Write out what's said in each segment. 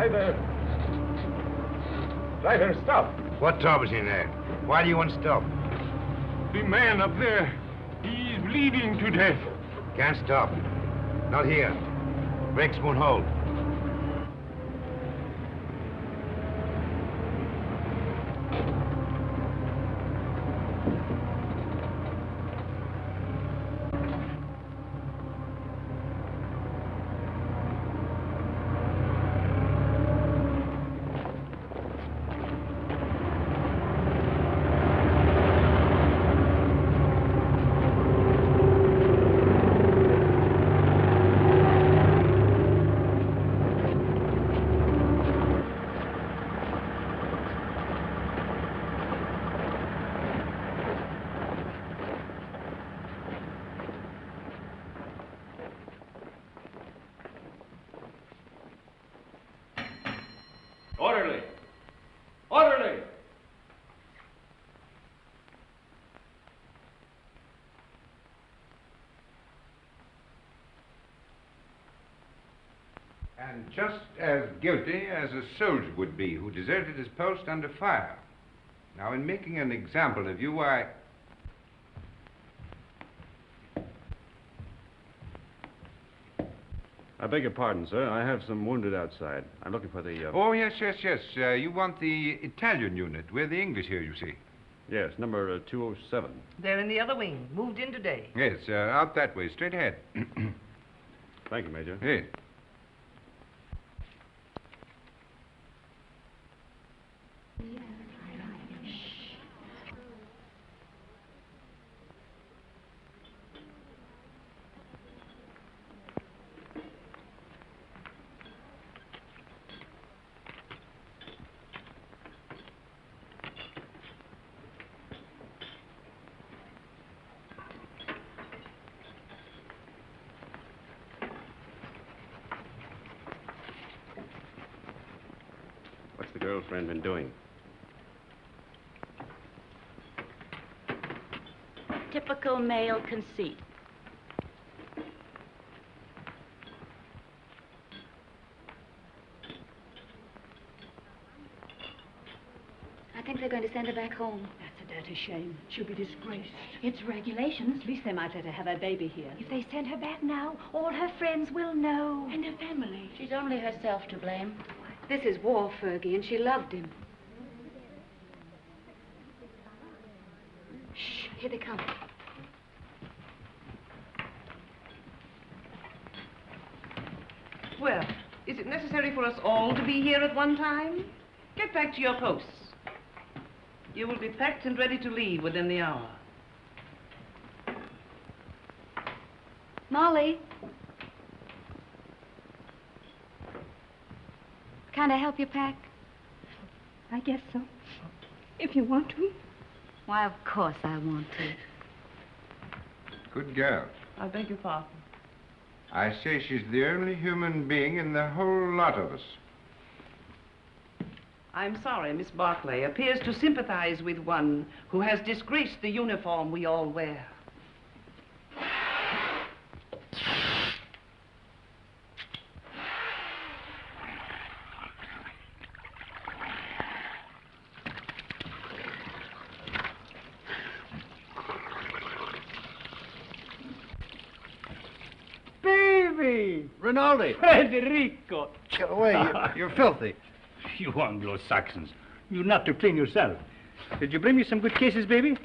Driver! Driver, stop! What troubles in there? Why do you want to stop? The man up there, he's bleeding to death. Can't stop. Not here. Brakes won't hold. Orderly! Orderly! And just as guilty as a soldier would be who deserted his post under fire. Now, in making an example of you, I beg your pardon, sir. I have some wounded outside. I'm looking for the... Oh, yes. You want the Italian unit. We're the English here, you see. Yes, number 207. They're in the other wing. Moved in today. Yes, out that way, straight ahead. Thank you, Major. Yes. What's the girlfriend been doing? Typical male conceit. I think they're going to send her back home. That's a dirty shame. She'll be disgraced. It's regulations. At least they might let her have her baby here. If they send her back now, all her friends will know. And her family. She's only herself to blame. This is war, Fergie, and she loved him. Shh, here they come. Well, is it necessary for us all to be here at one time? Get back to your posts. You will be packed and ready to leave within the hour. Molly. Can I help you pack? I guess so. If you want to. Why, of course I want to. Good girl. I beg your pardon. I say she's the only human being in the whole lot of us. I'm sorry, Miss Barclay appears to sympathize with one who has disgraced the uniform we all wear. Baby! Rinaldi! Federico! Get away. You're filthy. You Anglo-Saxons. You're not to clean yourself. Did you bring me some good cases, baby?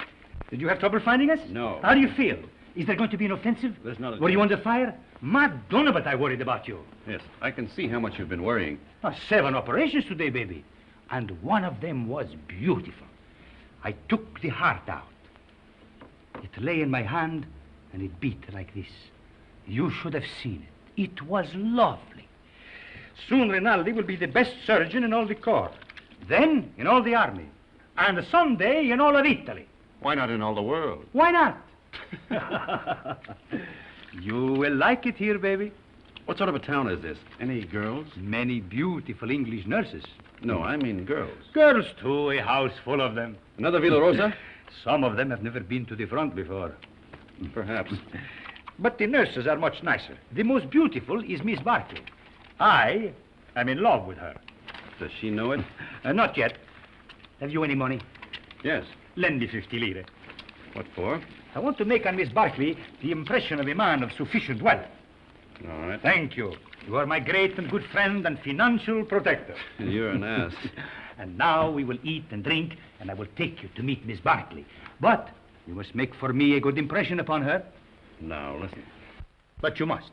Did you have trouble finding us? No. How do you feel? Is there going to be an offensive? There's not a Were you chance. under fire? Madonna, but I worried about you. Yes, I can see how much you've been worrying. 7 operations today, baby. And one of them was beautiful. I took the heart out. It lay in my hand, and it beat like this. You should have seen it. It was lovely. Soon Rinaldi will be the best surgeon in all the corps. Then in all the army. And someday in all of Italy. Why not in all the world? Why not? You will like it here, baby. What sort of a town is this? Any girls? Many beautiful English nurses. No, I mean girls. Girls, too, a house full of them. Another Villa Rosa? Some of them have never been to the front before. Perhaps. But the nurses are much nicer. The most beautiful is Miss Barclay. I I'm in love with her. Does she know it? Not yet. Have you any money? Yes. Lend me 50 lire. What for? I want to make on Miss Barkley the impression of a man of sufficient wealth. All right. Thank you. You are my great and good friend and financial protector. You're an ass. And now we will eat and drink, and I will take you to meet Miss Barkley. But you must make for me a good impression upon her. Now, listen. But you must.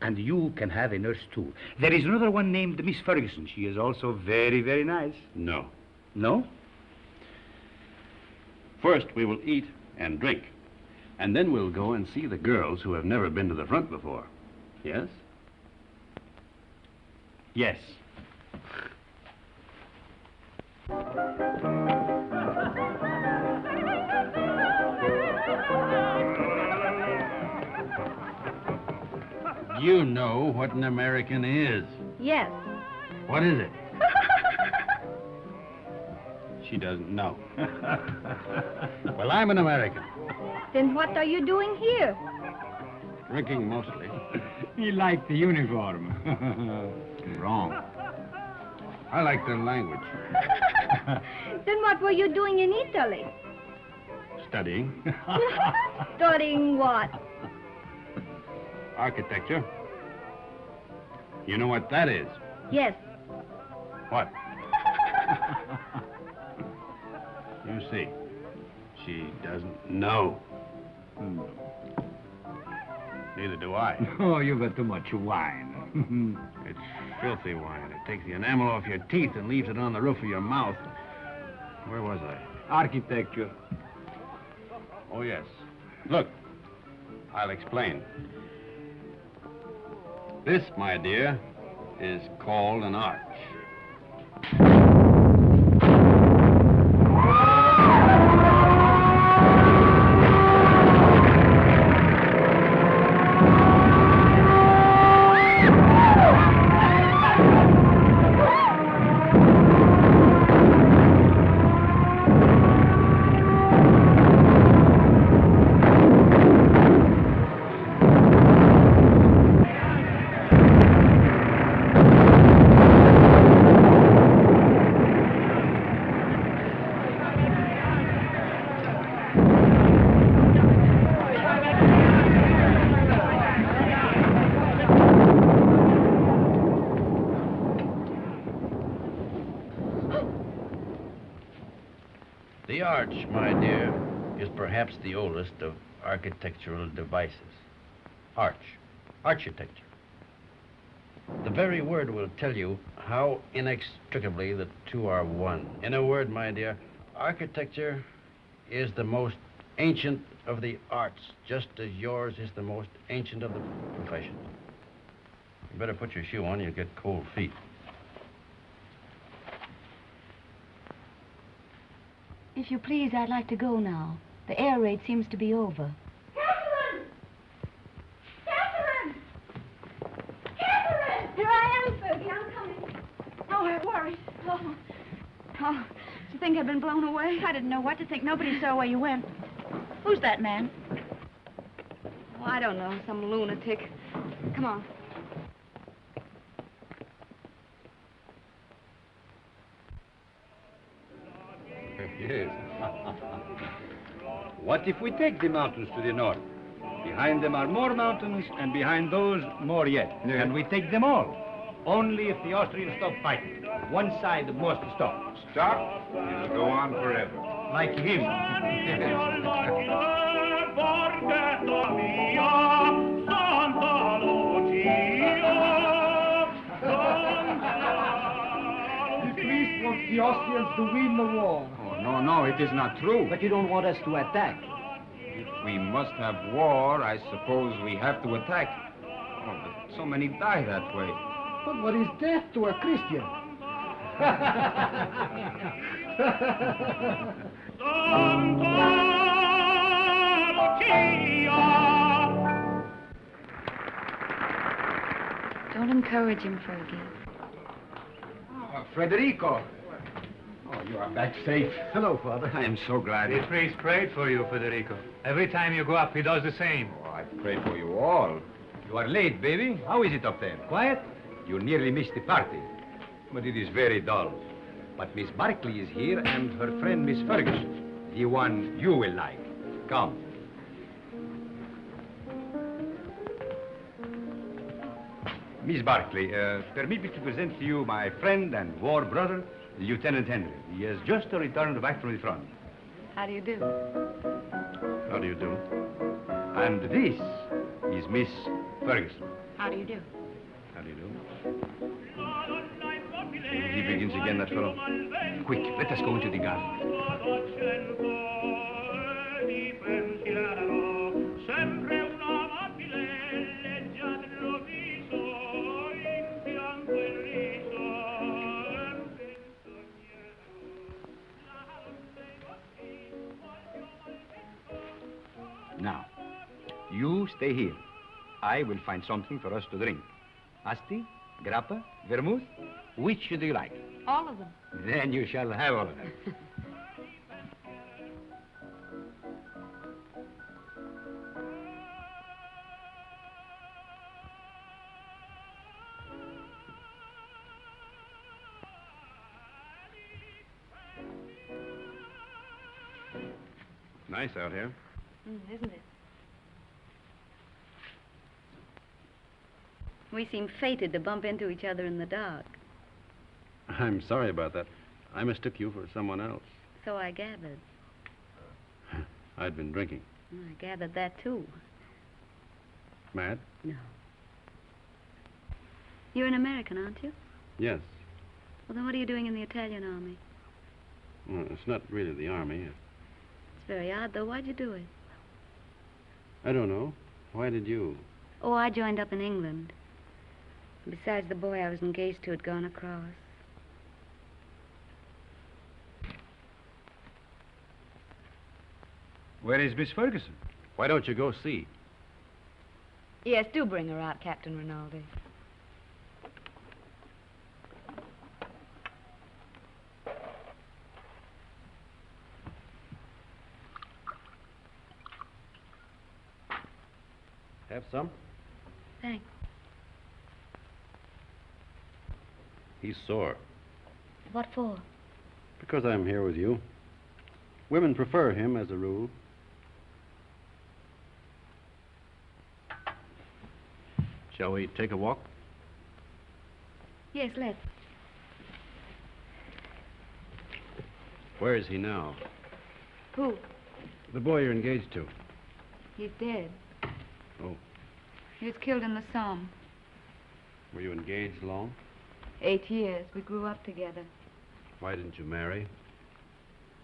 And you can have a nurse, too. There is another one named Miss Ferguson. She is also very, very nice. No. No? First, we will eat and drink. And then we'll go and see the girls who have never been to the front before. Yes? Yes. You know what an American is. Yes. What is it? She doesn't know. Well, I'm an American. Then what are you doing here? Drinking mostly. He liked the uniform. Wrong. I like their language. Then what were you doing in Italy? Studying. Studying what? Architecture. You know what that is? Yes. What? You see, she doesn't know. Neither do I. Oh, you've got too much wine. It's filthy wine. It takes the enamel off your teeth and leaves it on the roof of your mouth. Where was I? Architecture. Oh, yes. Look, I'll explain. This, my dear, is called an arch. The arch, my dear, is perhaps the oldest of architectural devices. Arch. Architecture. The very word will tell you how inextricably the two are one. In a word, my dear, architecture is the most ancient of the arts, just as yours is the most ancient of the professions. You better put your shoe on, you'll get cold feet. If you please, I'd like to go now. The air raid seems to be over. Catherine! Catherine! Catherine! Here I am, Fergie. I'm coming. Oh, I'm worried. Oh. Oh, did you think I'd been blown away? I didn't know what to think. Nobody saw where you went. Who's that man? Oh, I don't know. Some lunatic. Come on. Yes. What if we take the mountains to the north? Behind them are more mountains, and behind those, more yet. Yeah. And we take them all. Only if the Austrians stop fighting. One side must stop. Stop? It'll go on forever. Like him. The priest wants the Austrians to win the war. Oh, no, it is not true. But you don't want us to attack. If we must have war, I suppose we have to attack. Oh, but so many die that way. But what is death to a Christian? Don't encourage him, Fergie. Federico. Oh, you are back safe. Hello, Father. I am so glad. The priest prayed for you, Federico. Every time you go up, he does the same. Oh, I pray for you all. You are late, baby. How is it up there? Quiet? You nearly missed the party. But it is very dull. But Miss Barkley is here and her friend Miss Ferguson. The one you will like. Come. Miss Barkley, permit me to present to you my friend and war brother, Lieutenant Henry. He has just returned back from the front. How do you do? How do you do? And this is Miss Ferguson. How do you do? How do you do? He begins again, that fellow. Quick, let us go into the garden. Now, you stay here. I will find something for us to drink. Asti, grappa, vermouth, which do you like? All of them. Then you shall have all of them. Nice out here. Isn't it? We seem fated to bump into each other in the dark. I'm sorry about that. I mistook you for someone else. So I gathered. I'd been drinking. I gathered that, too. Mad? No. You're an American, aren't you? Yes. Well, then what are you doing in the Italian army? Well, it's not really the army. It's very odd, though. Why'd you do it? I don't know. Why did you? Oh, I joined up in England. Besides, the boy I was engaged to had gone across. Where is Miss Ferguson? Why don't you go see? Yes, do bring her out, Captain Rinaldi. Have some? Thanks. He's sore. What for? Because I'm here with you. Women prefer him as a rule. Shall we take a walk? Yes, let's. Where is he now? Who? The boy you're engaged to. He's dead. Oh. He was killed in the Somme. Were you engaged long? 8 years. We grew up together. Why didn't you marry?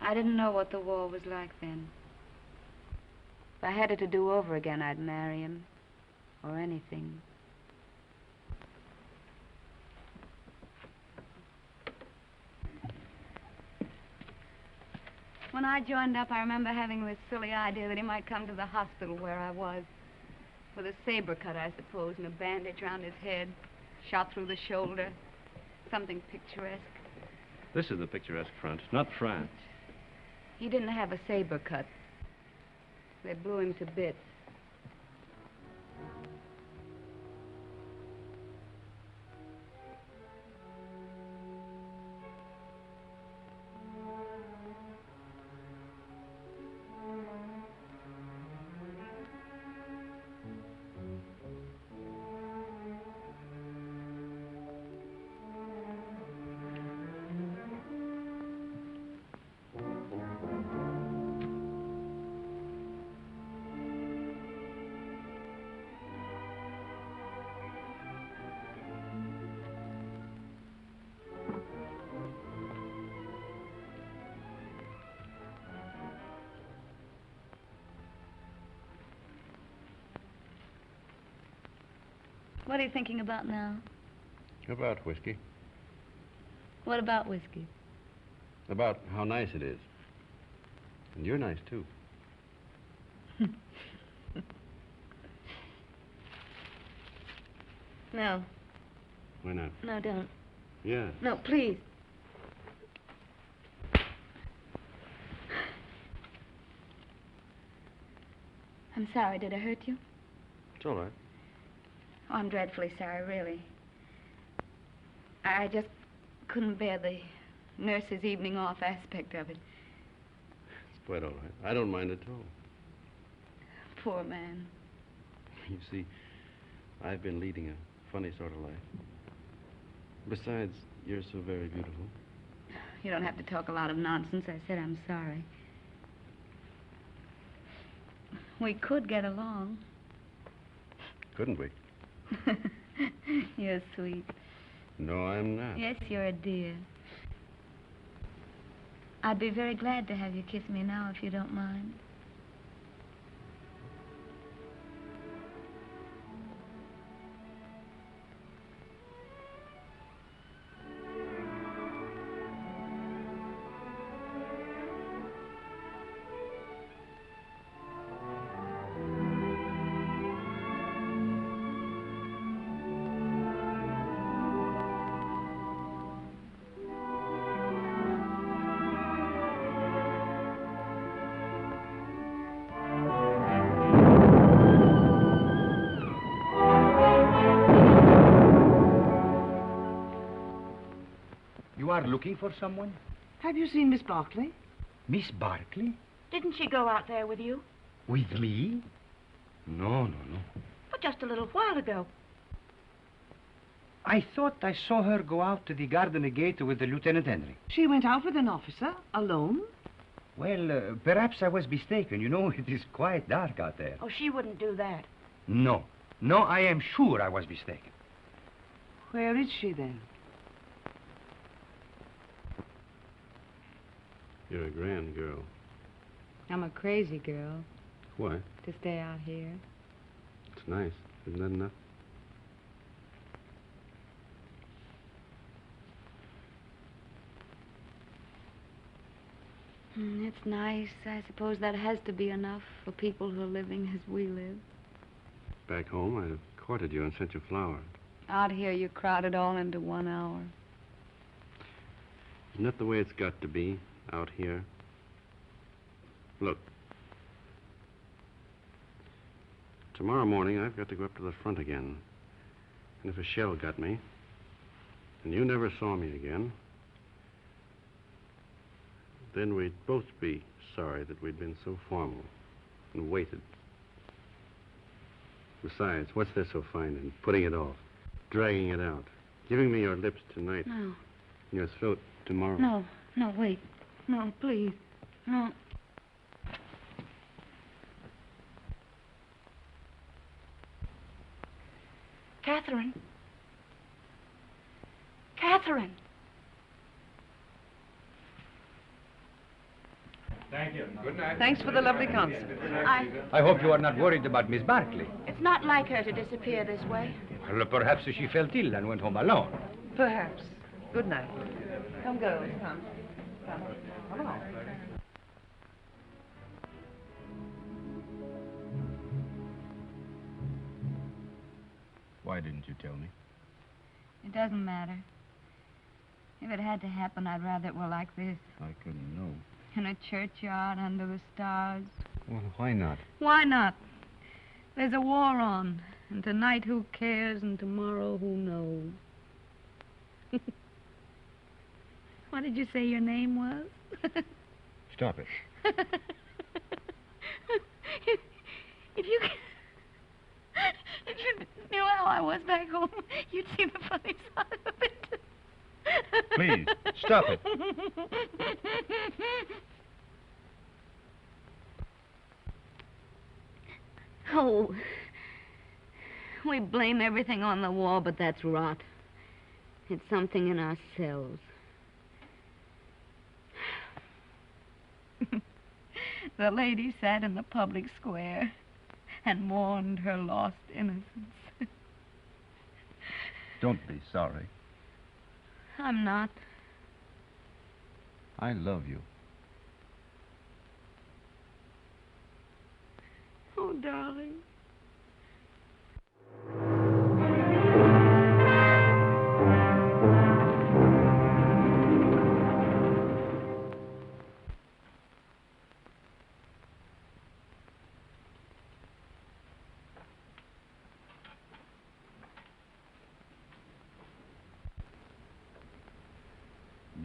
I didn't know what the war was like then. If I had it to do over again, I'd marry him. Or anything. When I joined up, I remember having this silly idea that he might come to the hospital where I was. With a saber cut, I suppose, and a bandage around his head. Shot through the shoulder. Something picturesque. This is the picturesque front, not France. He didn't have a saber cut. They blew him to bits. What are you thinking about now? About whiskey. What about whiskey? About how nice it is. And you're nice, too. No. Why not? No, don't. Yeah. No, please. I'm sorry. Did I hurt you? It's all right. Oh, I'm dreadfully sorry, really. I just couldn't bear the nurse's evening off aspect of it. It's quite all right. I don't mind at all. Poor man. You see, I've been leading a funny sort of life. Besides, you're so very beautiful. You don't have to talk a lot of nonsense. I said I'm sorry. We could get along. Couldn't we? You're sweet. No, I'm not. Yes, you're a dear. I'd be very glad to have you kiss me now, if you don't mind. You are looking for someone? Have you seen Miss Barclay? Miss Barclay? Didn't she go out there with you? With me? No. But just a little while ago. I thought I saw her go out to the garden gate with the Lieutenant Henry. She went out with an officer, alone? Well, perhaps I was mistaken. You know, it is quite dark out there. Oh, she wouldn't do that. No, I am sure I was mistaken. Where is she, then? You're a grand girl. I'm a crazy girl Why? to stay out here. It's nice. Isn't that enough? It's nice. I suppose that has to be enough for people who are living as we live. Back home, I'd have courted you and sent you flowers. Out here, you crowd it all into 1 hour. Isn't that the way it's got to be out here? Look. Tomorrow morning, I've got to go up to the front again. And if a shell got me, and you never saw me again, then we'd both be sorry that we'd been so formal and waited. Besides, what's there so fine in putting it off, dragging it out, giving me your lips tonight, No. and your throat tomorrow? No, wait. No, please. No. Catherine. Catherine. Thank you. Good night. Thanks for the lovely concert. I hope you are not worried about Miss Barclay. It's not like her to disappear this way. Well, perhaps she felt ill and went home alone. Perhaps. Good night. Come, girls. Come. Come along. Why didn't you tell me? It doesn't matter. If it had to happen, I'd rather it were like this. I couldn't know. In a churchyard under the stars. Well, why not? Why not? There's a war on. And tonight, who cares? And tomorrow, who knows? What did you say your name was? Stop it. If you knew how I was back home, you'd see the funny side of it. Please, stop it. Oh, we blame everything on the war, but that's rot. It's something in ourselves. The lady sat in the public square and mourned her lost innocence. Don't be sorry. I'm not. I love you. Oh, darling.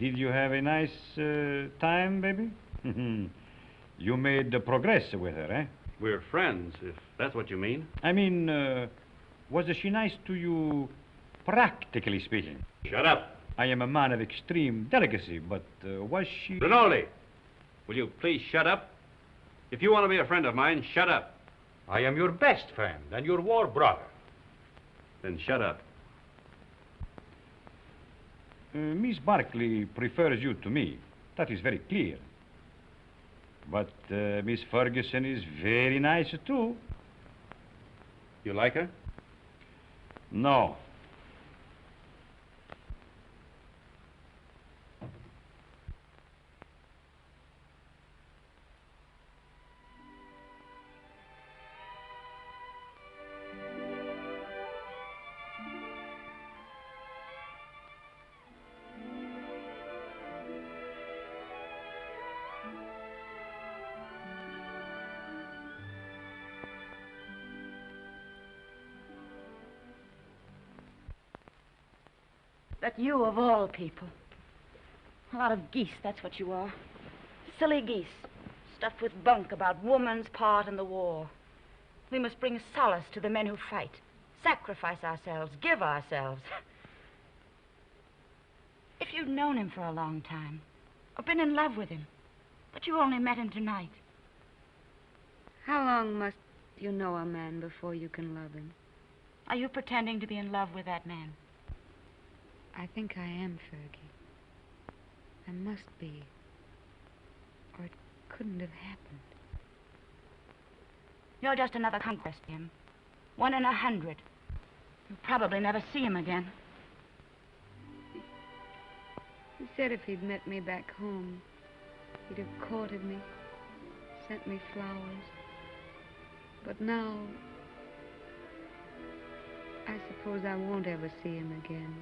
Did you have a nice time, baby? You made progress with her, eh? We're friends, if that's what you mean. I mean, was she nice to you, practically speaking? Shut up. I am a man of extreme delicacy, but was she... Rinaldi, will you please shut up? If you want to be a friend of mine, shut up. I am your best friend and your war brother. Then shut up. Miss Barkley prefers you to me. That is very clear. But Miss Ferguson is very nice, too. You like her? No. But you, of all people. A lot of geese, that's what you are. Silly geese, stuffed with bunk about woman's part in the war. We must bring solace to the men who fight, sacrifice ourselves, give ourselves. If you'd known him for a long time, or been in love with him, but you only met him tonight. How long must you know a man before you can love him? Are you pretending to be in love with that man? I think I am, Fergie. I must be. Or it couldn't have happened. You're just another conquest, Jim. 1 in 100. You'll probably never see him again. He said if he'd met me back home, he'd have courted me, sent me flowers. But now, I suppose I won't ever see him again.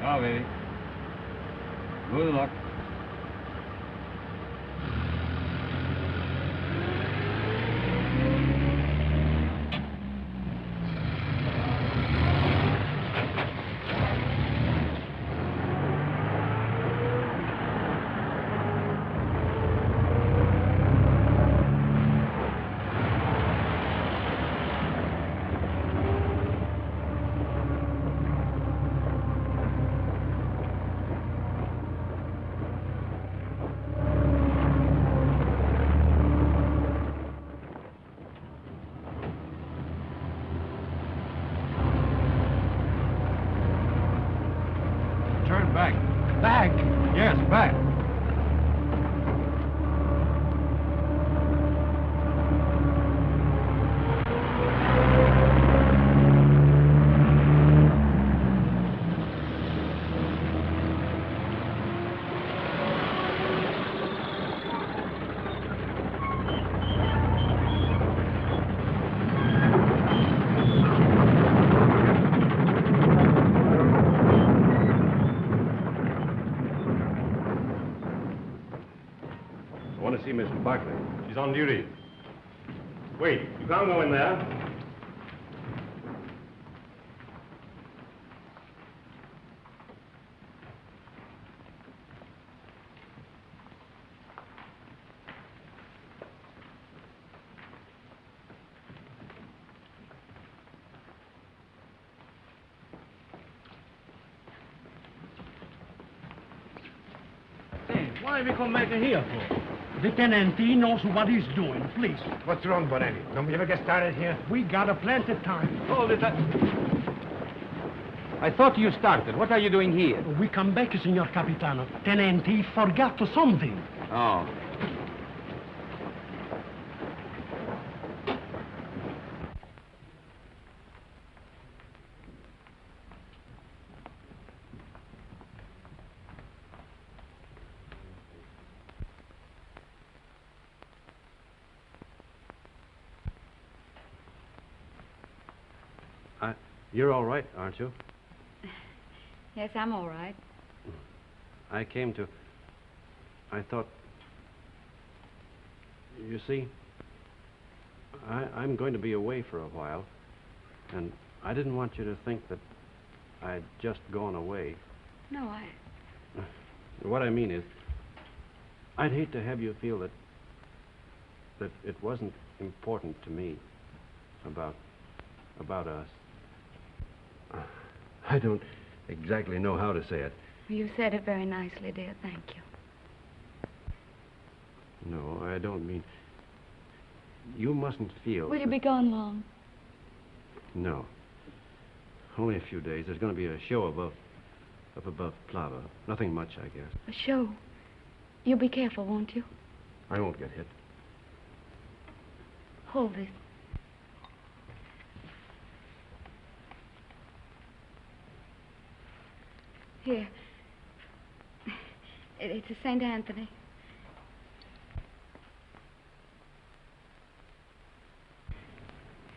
Now, baby. Good luck. Turn back. Back? Yes, back. I want to see Miss Barkley. She's on duty. Wait, you can't go in there. Hey, why we come back here for? The tenant, he knows what he's doing, please. What's wrong, Bonelli? Don't we ever get started here? We got a plenty of time. Hold it. I thought you started. What are you doing here? We come back, Signor Capitano. Tenant, he forgot something. Oh. You're all right, aren't you? Yes, I'm all right. I thought... You see, I'm going to be away for a while, and I didn't want you to think that I'd just gone away. No, What I mean is, I'd hate to have you feel that it wasn't important to me about us. I don't exactly know how to say it. You said it very nicely, dear. Thank you. No, I don't mean... You mustn't feel... Will you be gone long? No. Only a few days. There's going to be a show above Plava. Nothing much, I guess. A show? You'll be careful, won't you? I won't get hit. Hold this. Here. It's a St. Anthony.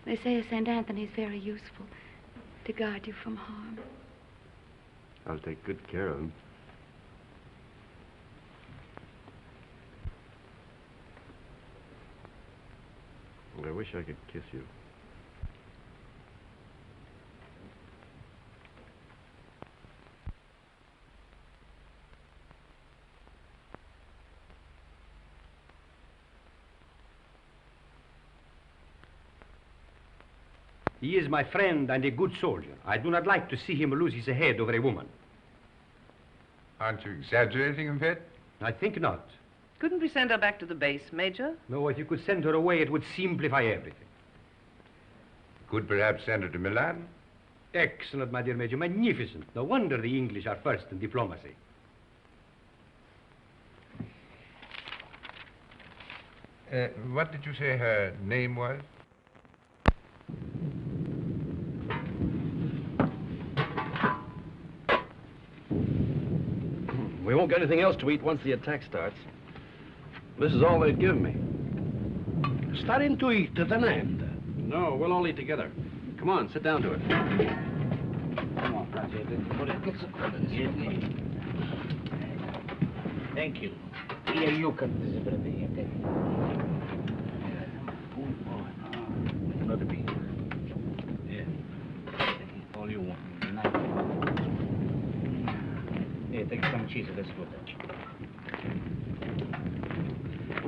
They say a St. Anthony's very useful to guard you from harm. I'll take good care of him. I wish I could kiss you. He is my friend and a good soldier. I do not like to see him lose his head over a woman. Aren't you exaggerating a bit? I think not. Couldn't we send her back to the base, Major? No, if you could send her away, it would simplify everything. Could perhaps send her to Milan? Excellent, my dear Major. Magnificent. No wonder the English are first in diplomacy. What did you say her name was? We won't get anything else to eat once the attack starts. This is all they'd give me. Starting to eat, tenente. No, we'll all eat together. Come on, sit down to it. Come on, thank you. Here you can Not a bit. Yeah. All you want. Yeah, take some cheese, that's good.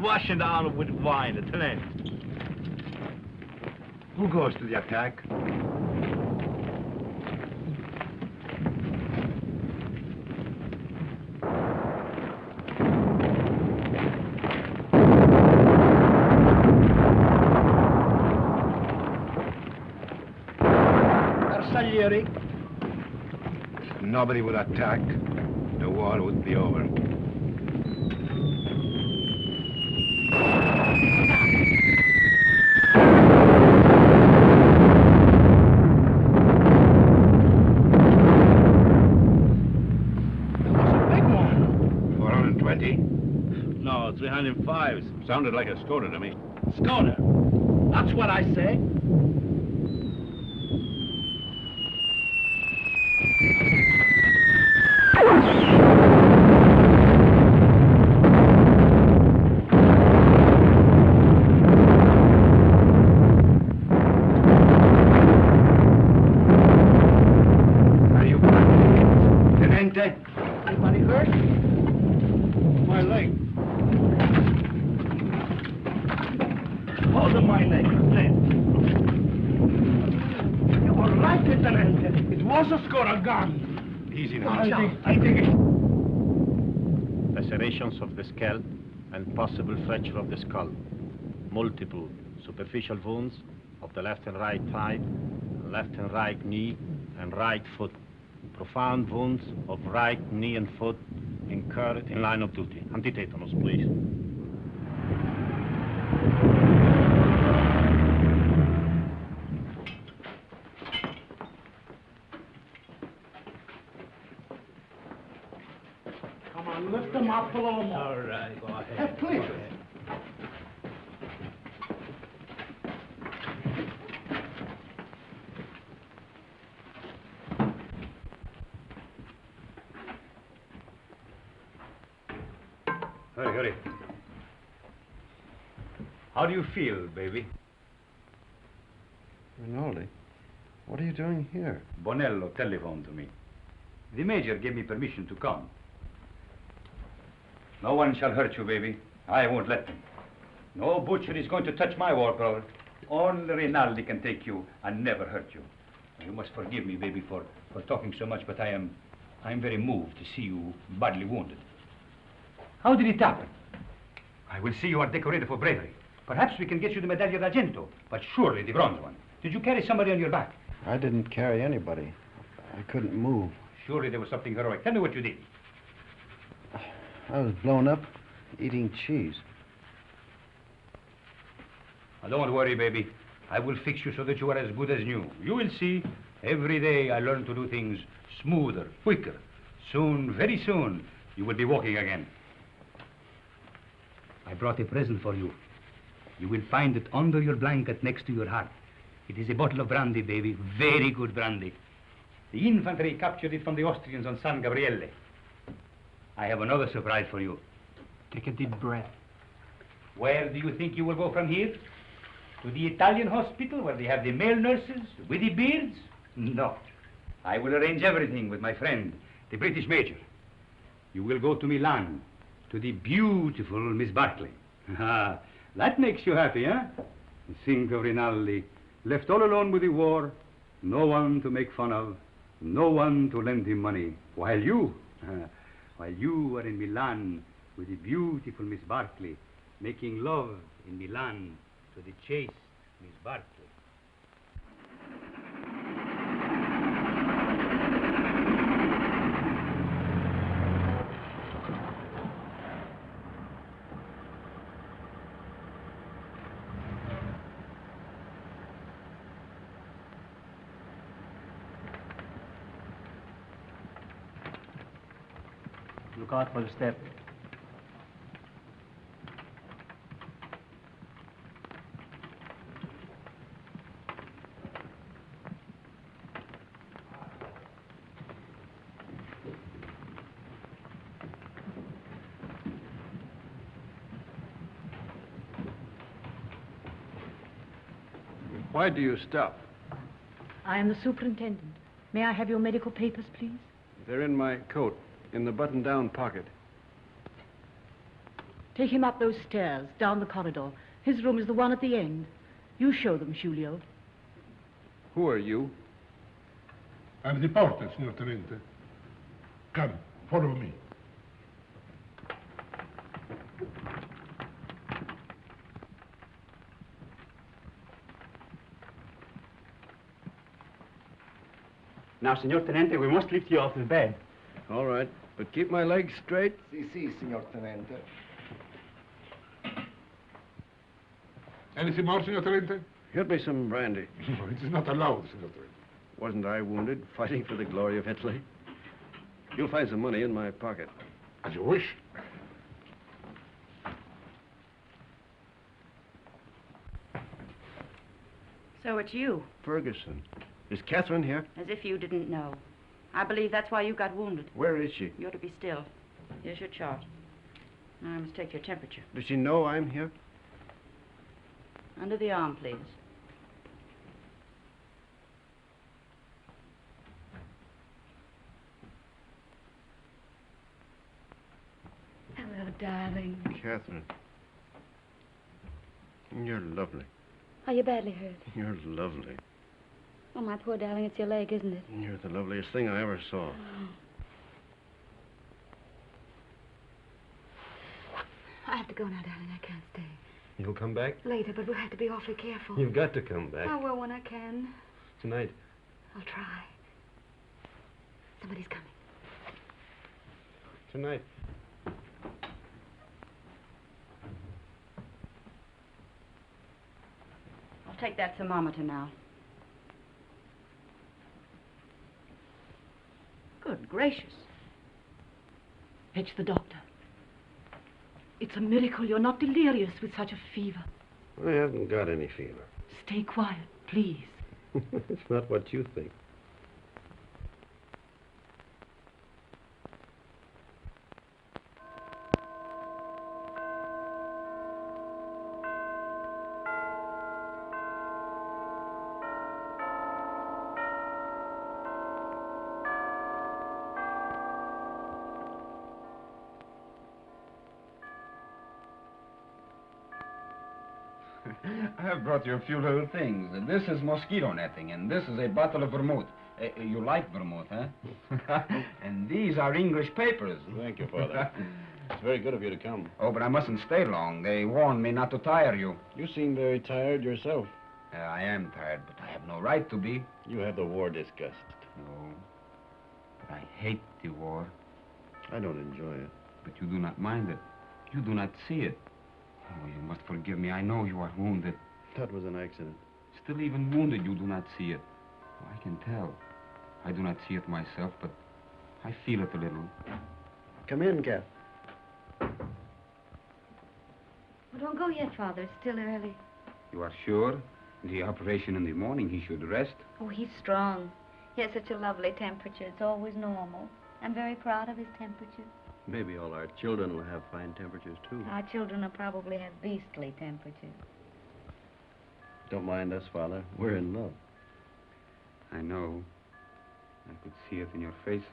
Wash it down with wine, tenente. Who goes to the attack? Bersaglieri. If nobody would attack, the war would be over. No, 305s. Sounded like a Skoda to me. Skoda. That's what I say. Are you Tenente? Anybody hurt? My leg. Hold my leg, Lieutenant. You were right, Lieutenant. It was a Skoda gun. Easy now. I think it... Lacerations of the scalp and possible fracture of the skull. Multiple superficial wounds of the left and right thigh, left and right knee, and right foot. Profound wounds of right knee and foot incurred in line of duty. Antitetanus, please. Come on, lift them up a little more. All right, go ahead. Please. Hurry, hurry. How do you feel, baby? Rinaldi, what are you doing here? Bonello telephoned to me. The major gave me permission to come. No one shall hurt you, baby. I won't let them. No butcher is going to touch my walkover. Only Rinaldi can take you and never hurt you. You must forgive me, baby, for talking so much, but I'm very moved to see you badly wounded. How did it happen? I will see you are decorated for bravery. Perhaps we can get you the Medaglia d'Argento, but surely the bronze one. Did you carry somebody on your back? I didn't carry anybody. I couldn't move. Surely there was something heroic. Tell me what you did. I was blown up eating cheese. Now, don't worry, baby. I will fix you so that you are as good as new. You will see. Every day I learn to do things smoother, quicker. Soon, very soon, you will be walking again. I brought a present for you. You will find it under your blanket next to your heart. It is a bottle of brandy, baby. Very good brandy. The infantry captured it from the Austrians on San Gabriele. I have another surprise for you. Take a deep breath. Where do you think you will go from here? To the Italian hospital where they have the male nurses with the beards? No. I will arrange everything with my friend, the British major. You will go to Milan, to the beautiful Miss Barclay. Ah, that makes you happy, huh? Think of Rinaldi, left all alone with the war, no one to make fun of, no one to lend him money, while you are in Milan with the beautiful Miss Barclay, making love in Milan to the chaste Miss Barclay. Look out for the step. Why do you stop? I am the superintendent. May I have your medical papers, please? They're in my coat, in the button-down pocket. Take him up those stairs, down the corridor. His room is the one at the end. You show them, Giulio. Who are you? I'm the porter, Signor Tenente. Come, follow me. Now, Signor Tenente, we must lift you off the bed. All right, but keep my legs straight. Si, Signor Tenente. Anything more, Signor Tenente? Get me some brandy. No, it is not allowed, Signor Tenente. Wasn't I wounded, fighting for the glory of Italy? You'll find some money in my pocket. As you wish. So it's you. Ferguson. Is Catherine here? As if you didn't know. I believe that's why you got wounded. Where is she? You ought to be still. Here's your chart. Now I must take your temperature. Does she know I'm here? Under the arm, please. Hello, darling. Catherine. You're lovely. Are you badly hurt? You're lovely. Oh, my poor darling, it's your leg, isn't it? You're the loveliest thing I ever saw. I have to go now, darling. I can't stay. You'll come back? Later, but we'll have to be awfully careful. You've got to come back. I will when I can. Tonight. I'll try. Somebody's coming. Tonight. I'll take that thermometer now. Good gracious. Fetch the doctor. It's a miracle you're not delirious with such a fever. I haven't got any fever. Stay quiet, please. It's not what you think. I have brought you a few little things. This is mosquito netting, and this is a bottle of vermouth. You like vermouth, huh? And these are English papers. Thank you, Father. It's very good of you to come. Oh, but I mustn't stay long. They warned me not to tire you. You seem very tired yourself. I am tired, but I have no right to be. You have the war disgust. No, but I hate the war. I don't enjoy it. But you do not mind it. You do not see it. Oh, you must forgive me. I know you are wounded. That was an accident. Still, even wounded, you do not see it. Oh, I can tell. I do not see it myself, but I feel it a little. Come in, Kath. Well, don't go yet, Father. It's still early. You are sure? The operation in the morning, he should rest. Oh, he's strong. He has such a lovely temperature. It's always normal. I'm very proud of his temperature. Maybe all our children will have fine temperatures, too. Our children will probably have beastly temperatures. Don't mind us, Father. We're in love. I know. I could see it in your faces.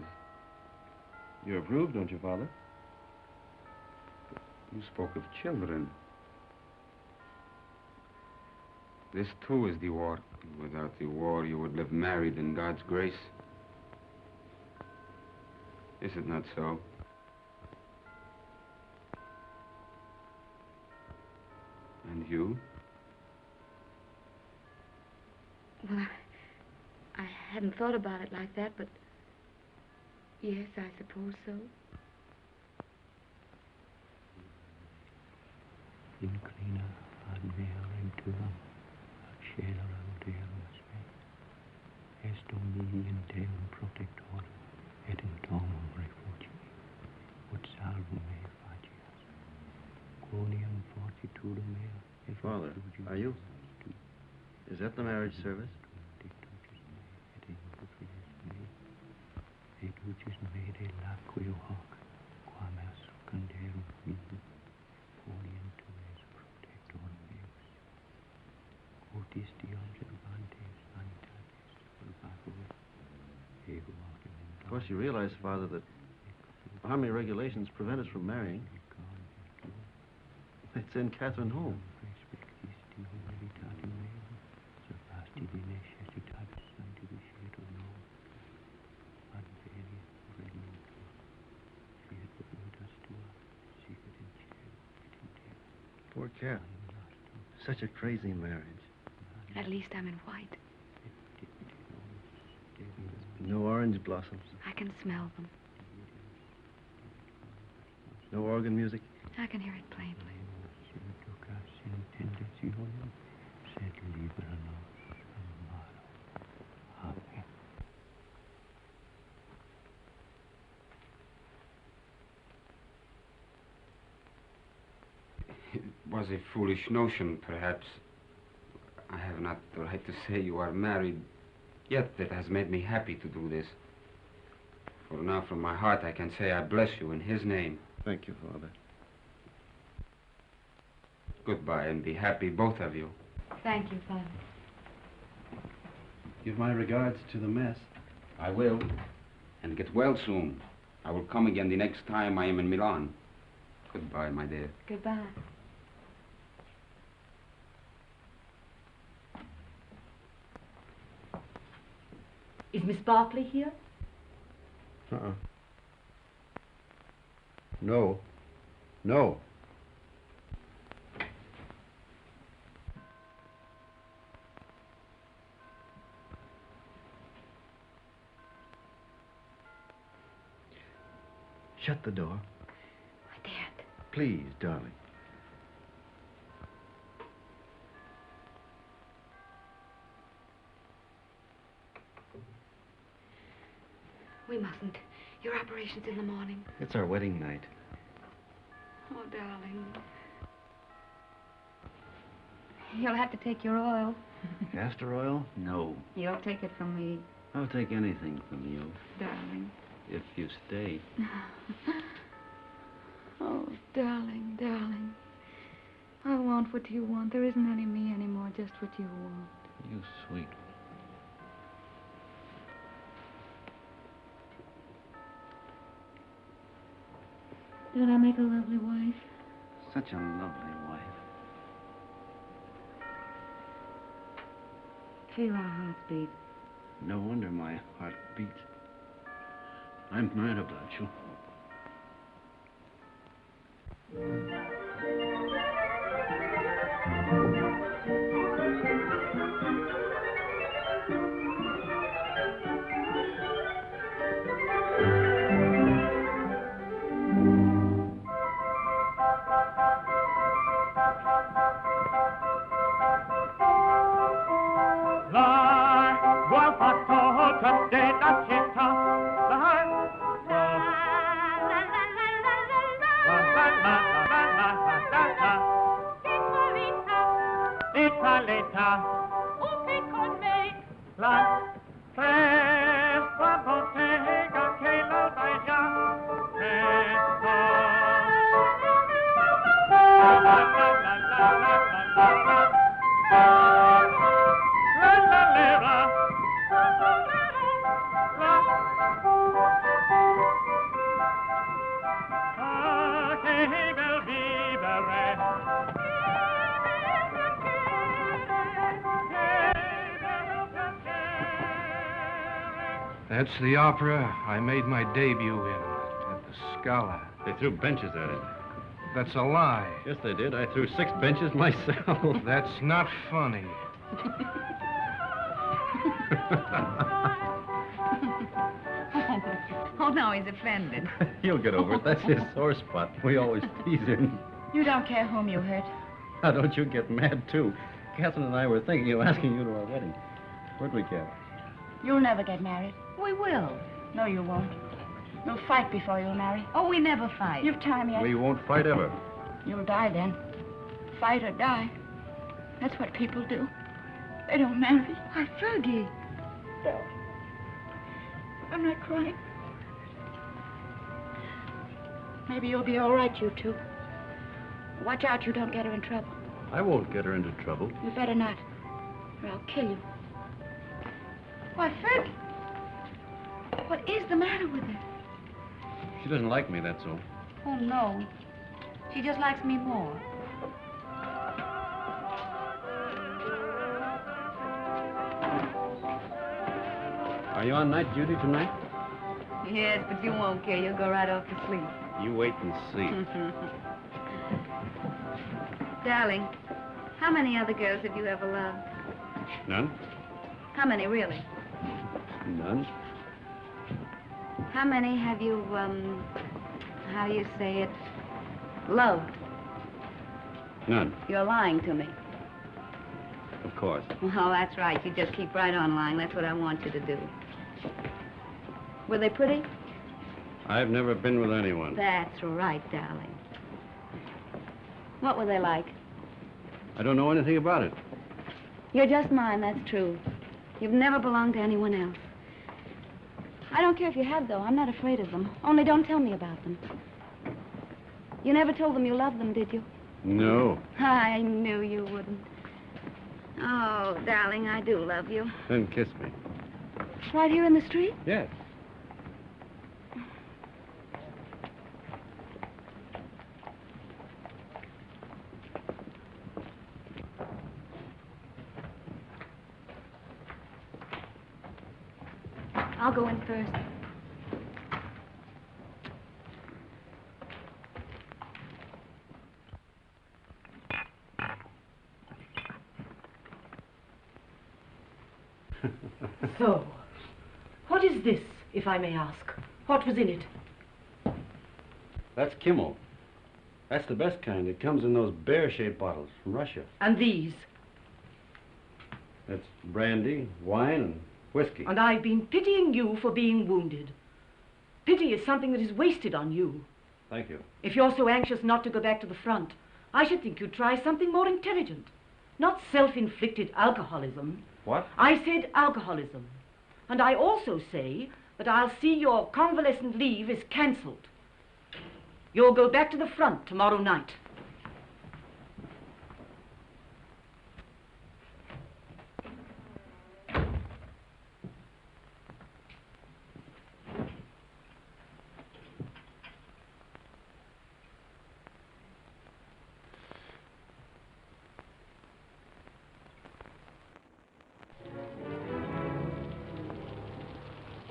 You approve, don't you, Father? You spoke of children. This, too, is the war. Without the war, you would live married in God's grace. Is it not so? And you? Well, I hadn't thought about it like that, but yes, I suppose so. Inclina ad mea venturam, ad caelum Deus me. Est Domini in Deum protector, et in domum refugi. Ut salvum me facias. Quoniam fortitudum mea. Father, are you? Is that the marriage service? Et ducis me de laqueo hoc, quam est canderum mihi, orient es protector meus. Otis de observantes vanitatis purgatur, ego argumentum. Of course, you realize, Father, that army regulations prevent us from marrying. It's in Catherine home. Poor Cat. Such a crazy marriage. At least I'm in white. No orange blossoms. I can smell them. No organ music. I can hear it plainly. It was a foolish notion, perhaps. I have not the right to say you are married, yet it has made me happy to do this. For now, from my heart, I can say I bless you in his name. Thank you, Father. Goodbye, and be happy, both of you. Thank you, Father. Give my regards to the mess. I will. And get well soon. I will come again the next time I am in Milan. Goodbye, my dear. Goodbye. Is Miss Barclay here? Uh-uh. No. No. Shut the door. I daren't. Please, darling. We mustn't. Your operation's in the morning. It's our wedding night. Oh, darling. You'll have to take your oil. Castor oil? No. You'll take it from me, I'll take anything from you, darling. if you stay. Oh, darling, darling. I want what you want. There isn't any me anymore, just what you want. You sweet. Did I make a lovely wife? Such a lovely wife. feel our hearts beat. No wonder my heart beats. I'm mad about you. That's the opera I made my debut in at the Scala. They threw benches at it. That's a lie. Yes, they did. I threw 6 benches myself. That's not funny. Oh, no, he's offended. He'll get over it. That's his sore spot. We always tease him. You don't care whom you hurt. Now, don't you get mad, too. Catherine and I were thinking of asking you to our wedding. Where'd we get? You'll never get married. We will. No, you won't. You'll fight before you'll marry. Oh, we never fight. You've time yet. We won't fight ever. You'll die then. Fight or die. That's what people do. They don't marry. Why, Fergie. No. I'm not crying. Maybe you'll be all right, you two. Watch out you don't get her in trouble. I won't get her into trouble. You better not, or I'll kill you. Why, Fergie. What is the matter with her? She doesn't like me, that's all. Oh, no. She just likes me more. Are you on night duty tonight? Yes, but you won't care. You'll go right off to sleep. You wait and see. Darling, how many other girls have you ever loved? None? How many, really? None? How many have you, how you say it, loved? None, You're lying to me. of course. Well, that's right. You just keep right on lying. That's what I want you to do. Were they pretty? I've never been with anyone. That's right, darling. What were they like? I don't know anything about it. You're just mine, that's true. You've never belonged to anyone else. I don't care if you had, though. I'm not afraid of them. Only don't tell me about them. You never told them you loved them, did you? No. I knew you wouldn't. Oh, darling, I do love you. Then kiss me. Right here in the street? Yes. I'll go in first. So, what is this, if I may ask? What was in it? That's Kimmel. That's the best kind. It comes in those bear-shaped bottles from Russia. And these? That's brandy, wine, and whiskey. And I've been pitying you for being wounded. Pity is something that is wasted on you. Thank you. If you're so anxious not to go back to the front, I should think you'd try something more intelligent. Not self-inflicted alcoholism. What? I said alcoholism. And I also say that I'll see your convalescent leave is cancelled. You'll go back to the front tomorrow night.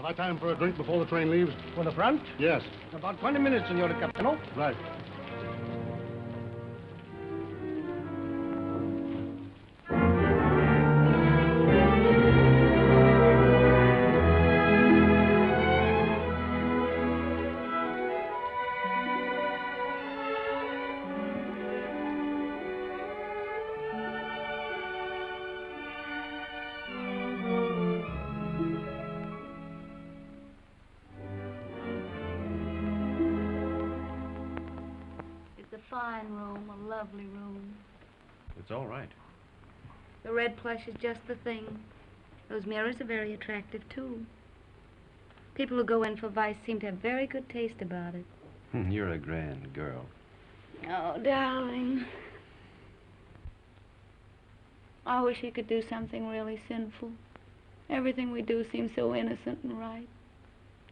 I time for a drink before the train leaves? For the front? Yes. About 20 minutes, Senor Capitano. Right. It's a fine room, a lovely room. It's all right. The red plush is just the thing. Those mirrors are very attractive, too. People who go in for vice seem to have very good taste about it. You're a grand girl. Oh, darling. I wish he could do something really sinful. Everything we do seems so innocent and right.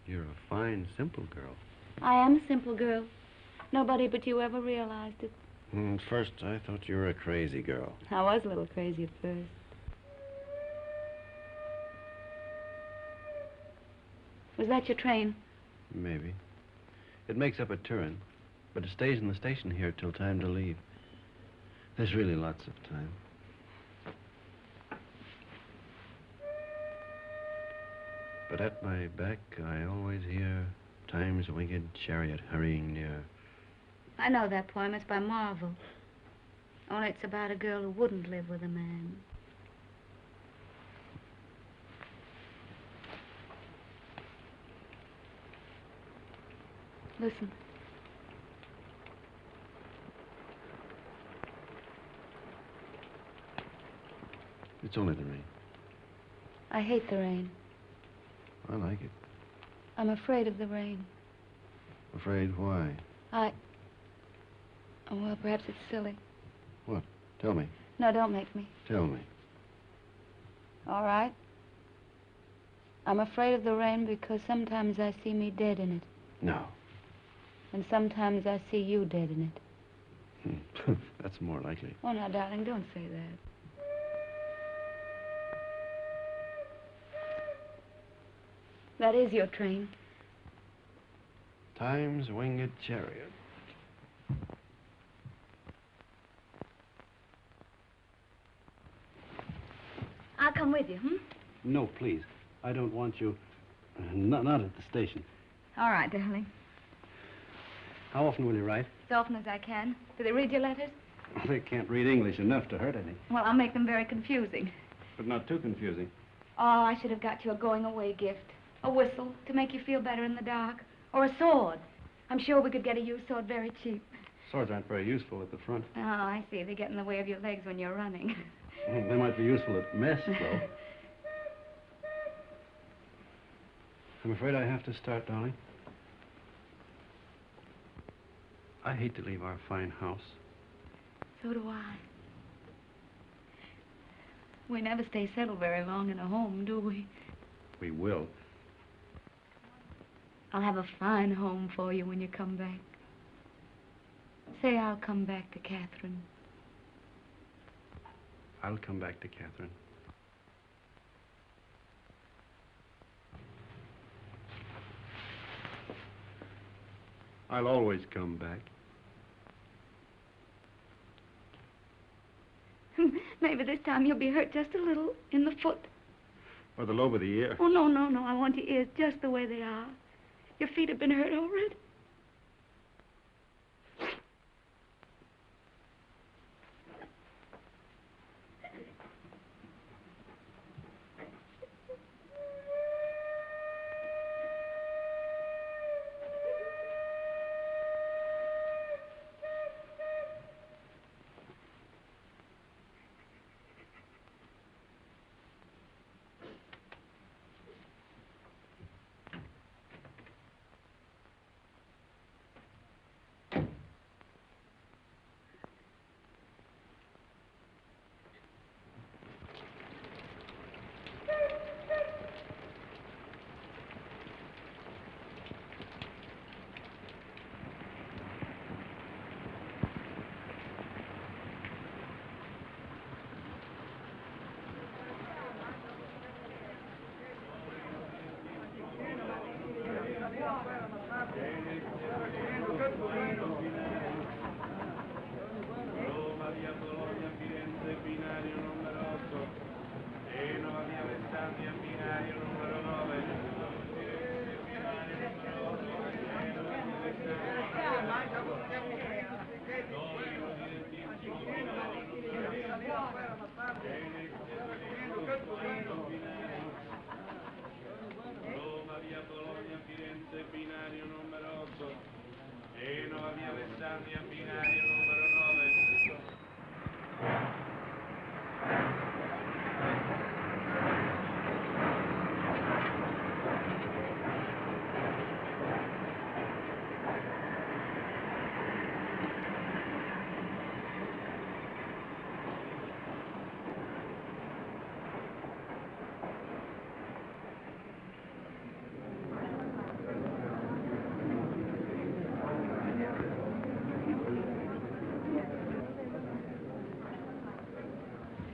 You're a fine, simple girl. I am a simple girl. Nobody but you ever realized it. At first, I thought you were a crazy girl. I was a little crazy at first. Was that your train? Maybe. It makes up at Turin, but it stays in the station here till time to leave. There's really lots of time. But at my back, I always hear time's winged chariot hurrying near. I know that poem. It's by Marvel. Only it's about a girl who wouldn't live with a man. Listen. It's only the rain. I hate the rain. I like it. I'm afraid of the rain. Afraid why? Oh, well, perhaps it's silly. What? Tell me. No, don't make me. Tell me. All right. I'm afraid of the rain because sometimes I see me dead in it. No. And sometimes I see you dead in it. That's more likely. Oh, now, darling, don't say that. That is your train. Time's winged chariot. I'll come with you, No, please. I don't want you. Not at the station. All right, darling. How often will you write? As often as I can. Do they read your letters? They can't read English enough to hurt any. Well, I'll make them very confusing. But not too confusing. Oh, I should have got you a going-away gift. A whistle to make you feel better in the dark. Or a sword. I'm sure we could get a used sword very cheap. Swords aren't very useful at the front. Oh, I see. They get in the way of your legs when you're running. They might be useful at mess, though. I'm afraid I have to start, darling. I hate to leave our fine house. So do I. We never stay settled very long in a home, do we? We will. I'll have a fine home for you when you come back. Say I'll come back to Catherine. I'll come back to Catherine. I'll always come back. Maybe this time you'll be hurt just a little in the foot. Or the lobe of the ear. Oh, no, no, no. I want your ears just the way they are. Your feet have been hurt already.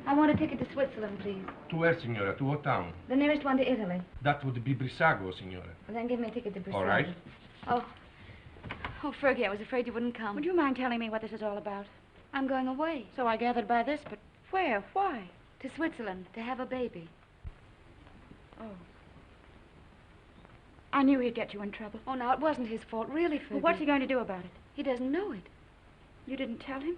I want a ticket to Switzerland, please. To where, signora? To what town? The nearest one to Italy. That would be Brissago, signora. Well, then give me a ticket to Brazil. All right. Oh, Fergie, I was afraid you wouldn't come. Would you mind telling me what this is all about? I'm going away. So I gathered by this, but where? Why? To Switzerland, to have a baby. Oh. I knew he'd get you in trouble. Oh, now, it wasn't his fault, really, Fergie. Well, what's he going to do about it? He doesn't know it. You didn't tell him?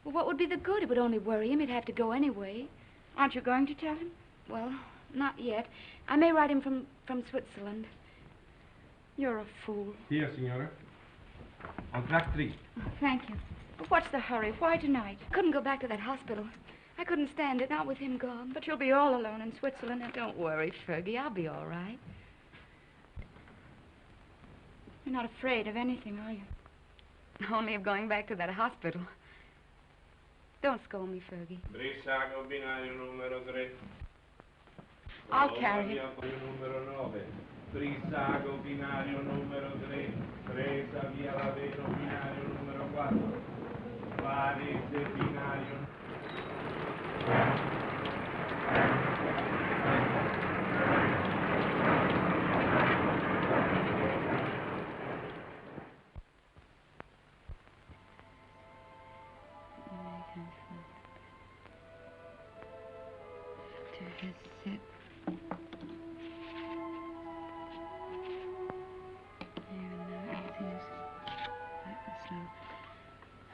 Well, what would be the good? It would only worry him. He'd have to go anyway. Aren't you going to tell him? Well, not yet. I may write him from Switzerland. You're a fool. Here, signora. On track 3. Thank you. But what's the hurry? Why tonight? Couldn't go back to that hospital. I couldn't stand it, not with him gone. But you'll be all alone in Switzerland. And don't worry, Fergie. I'll be all right. You're not afraid of anything, are you? Only of going back to that hospital. Don't scold me, Fergie. Brissago binario numero 3. I'll carry it. Numero 9. Brissago binario numero 3. Presa via Laveno binario numero 4. Varese binario.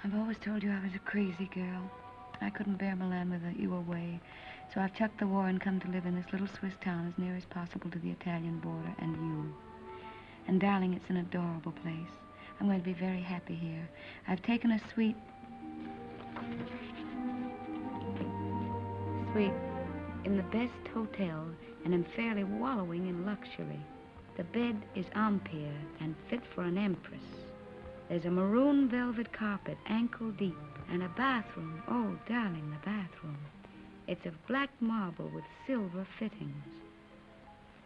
I've always told you I was a crazy girl. I couldn't bear Milan with you away. So I've chucked the war and come to live in this little Swiss town as near as possible to the Italian border and you. And darling, it's an adorable place. I'm going to be very happy here. I've taken a suite in the best hotel and am fairly wallowing in luxury. The bed is Empire and fit for an empress. There's a maroon velvet carpet, ankle deep, and a bathroom. Oh, darling, the bathroom. It's of black marble with silver fittings.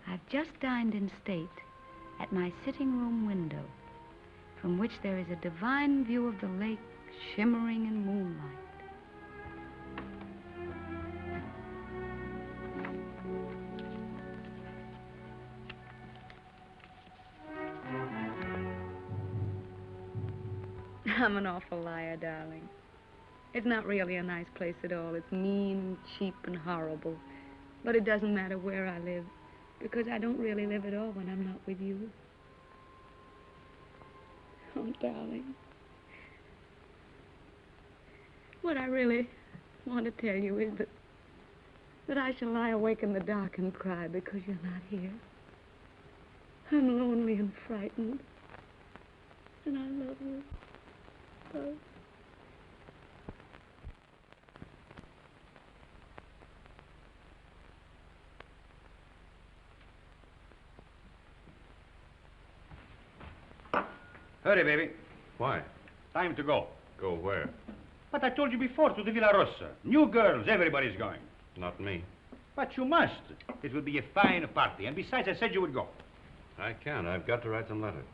I've just dined in state at my sitting room window, from which there is a divine view of the lake shimmering in moonlight. I'm an awful liar, darling. It's not really a nice place at all. It's mean, cheap, and horrible. But it doesn't matter where I live, because I don't really live at all when I'm not with you. Oh, darling. What I really want to tell you is that I shall lie awake in the dark and cry because you're not here. I'm lonely and frightened. And I love you. Oh. Hurry, baby. Why? Time to go. Go where? But I told you before, to the Villa Rossa. New girls, everybody's going. Not me. But you must. It will be a fine party. And besides, I said you would go. I can't. I've got to write some letters.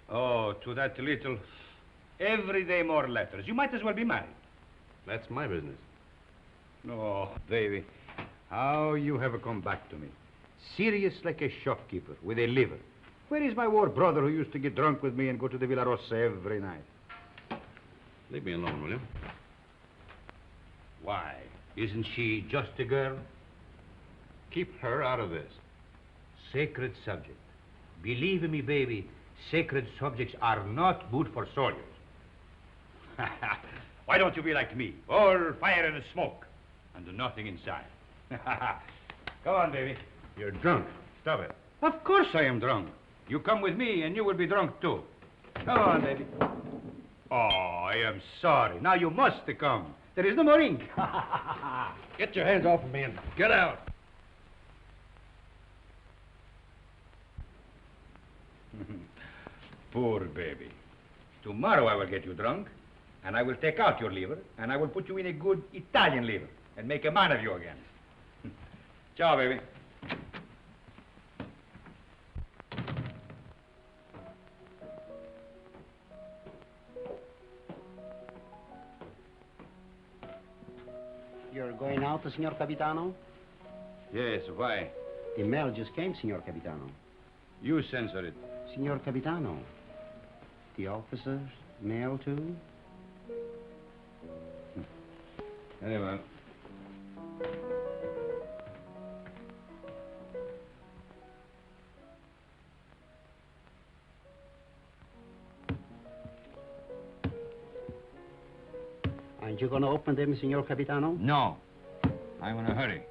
Oh, to that little... Every day more letters. You might as well be married. That's my business. Oh, baby. How you have come back to me. Serious like a shopkeeper with a liver. Where is my war brother who used to get drunk with me and go to the Villa Rossa every night? Leave me alone, will you? Why? Isn't she just a girl? Keep her out of this. Sacred subject. Believe me, baby, sacred subjects are not good for soldiers. Why don't you be like me? All fire and smoke, and nothing inside. Come on, baby. You're drunk. Stop it. Of course I am drunk. You come with me, and you will be drunk, too. Come on, baby. Oh, I am sorry. Now you must come. There is no more ink. Get your hands off of me and get out. Poor baby. Tomorrow I will get you drunk, and I will take out your liver, and I will put you in a good Italian liver, and make a man of you again. Ciao, baby. You're going out, Signor Capitano? Yes, why? The mail just came, Signor Capitano. You censor it. Signor Capitano, the officers' mail too? Very well. Aren't you going to open them, Signor Capitano? No. I'm in a hurry.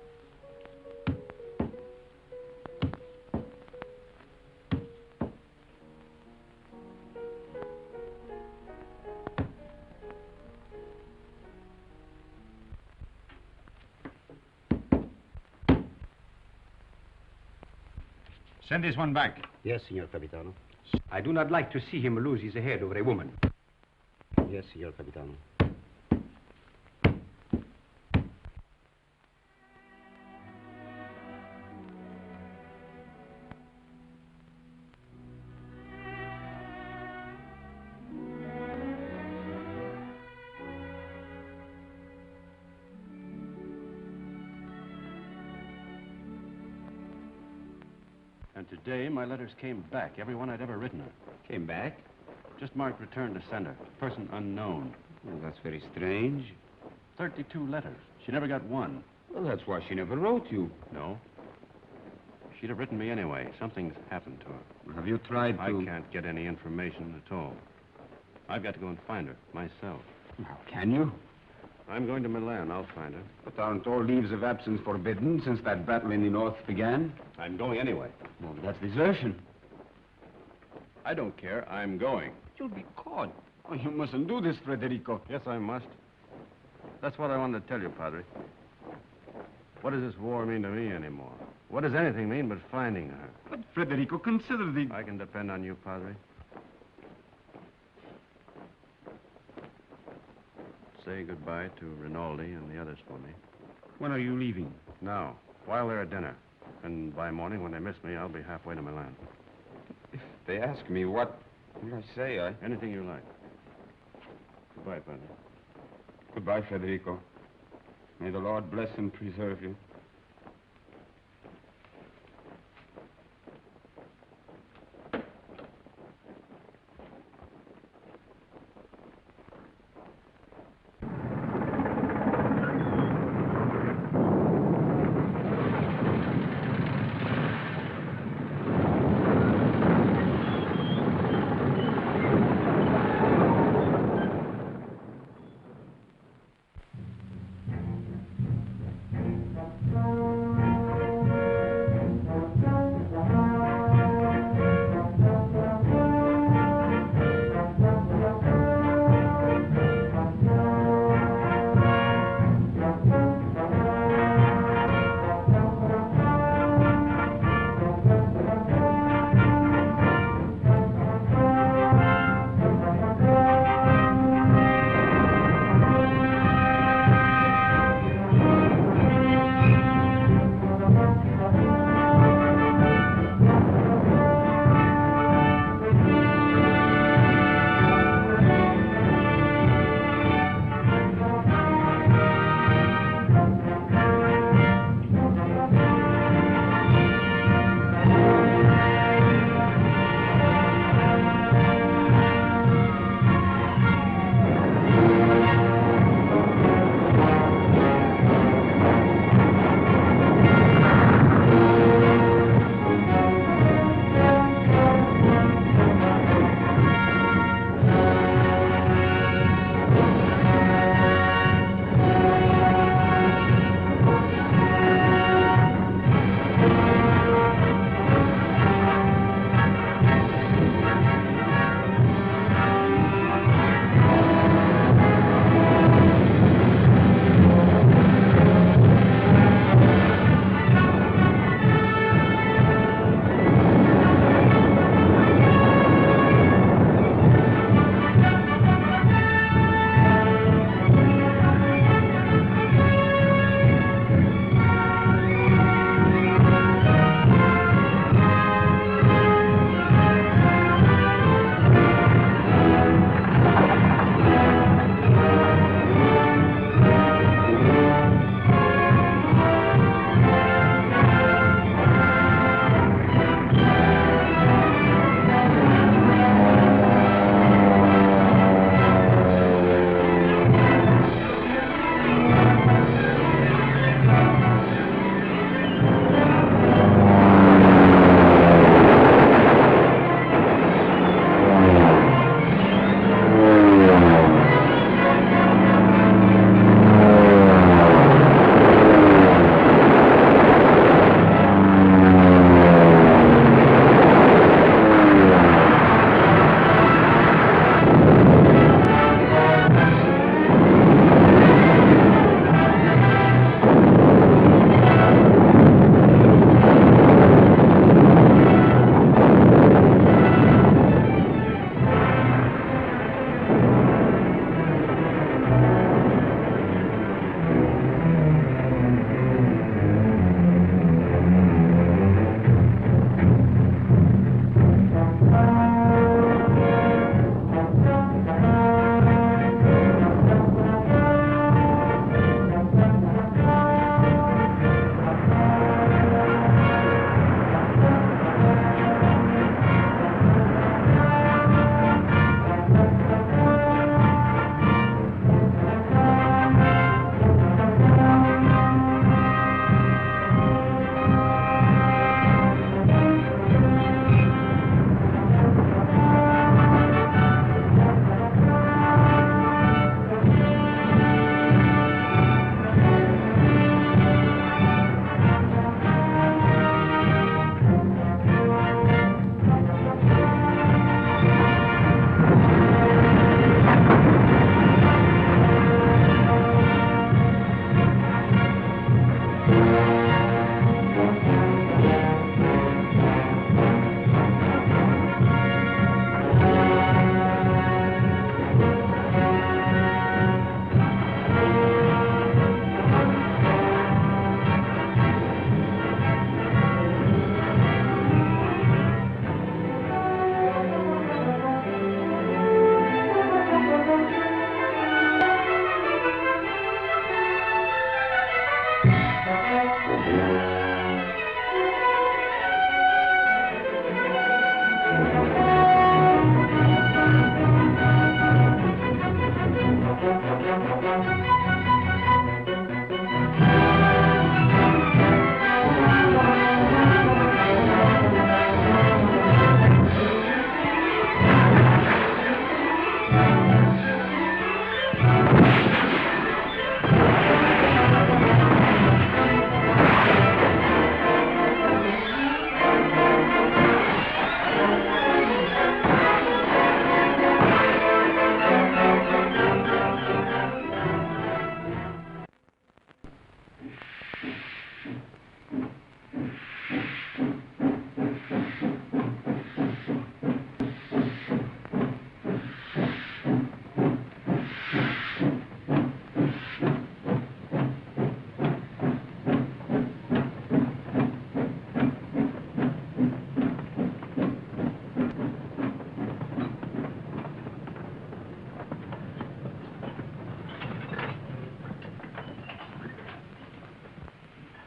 Send this one back. Yes, Signor Capitano. I do not like to see him lose his head over a woman. Yes, Signor Capitano. And today, my letters came back, every one I'd ever written her. Came back? Just marked return to sender. Person unknown. Well, that's very strange. 32 letters. She never got one. Well, that's why she never wrote you. No. She'd have written me anyway. Something's happened to her. Have you tried to... I can't get any information at all. I've got to go and find her, myself. How can you? I'm going to Milan. I'll find her. But aren't all leaves of absence forbidden since that battle in the north began? I'm going anyway. Well, that's desertion. I don't care. I'm going. You'll be caught. Oh, you mustn't do this, Federico. Yes, I must. That's what I wanted to tell you, Padre. What does this war mean to me anymore? What does anything mean but finding her? But, Federico, consider the... I can depend on you, Padre. Say goodbye to Rinaldi and the others for me. When are you leaving? Now, while they're at dinner. And by morning, when they miss me, I'll be halfway to Milan. If they ask me what will I say, Anything you like. Goodbye, Padre. Goodbye, Federico. May the Lord bless and preserve you.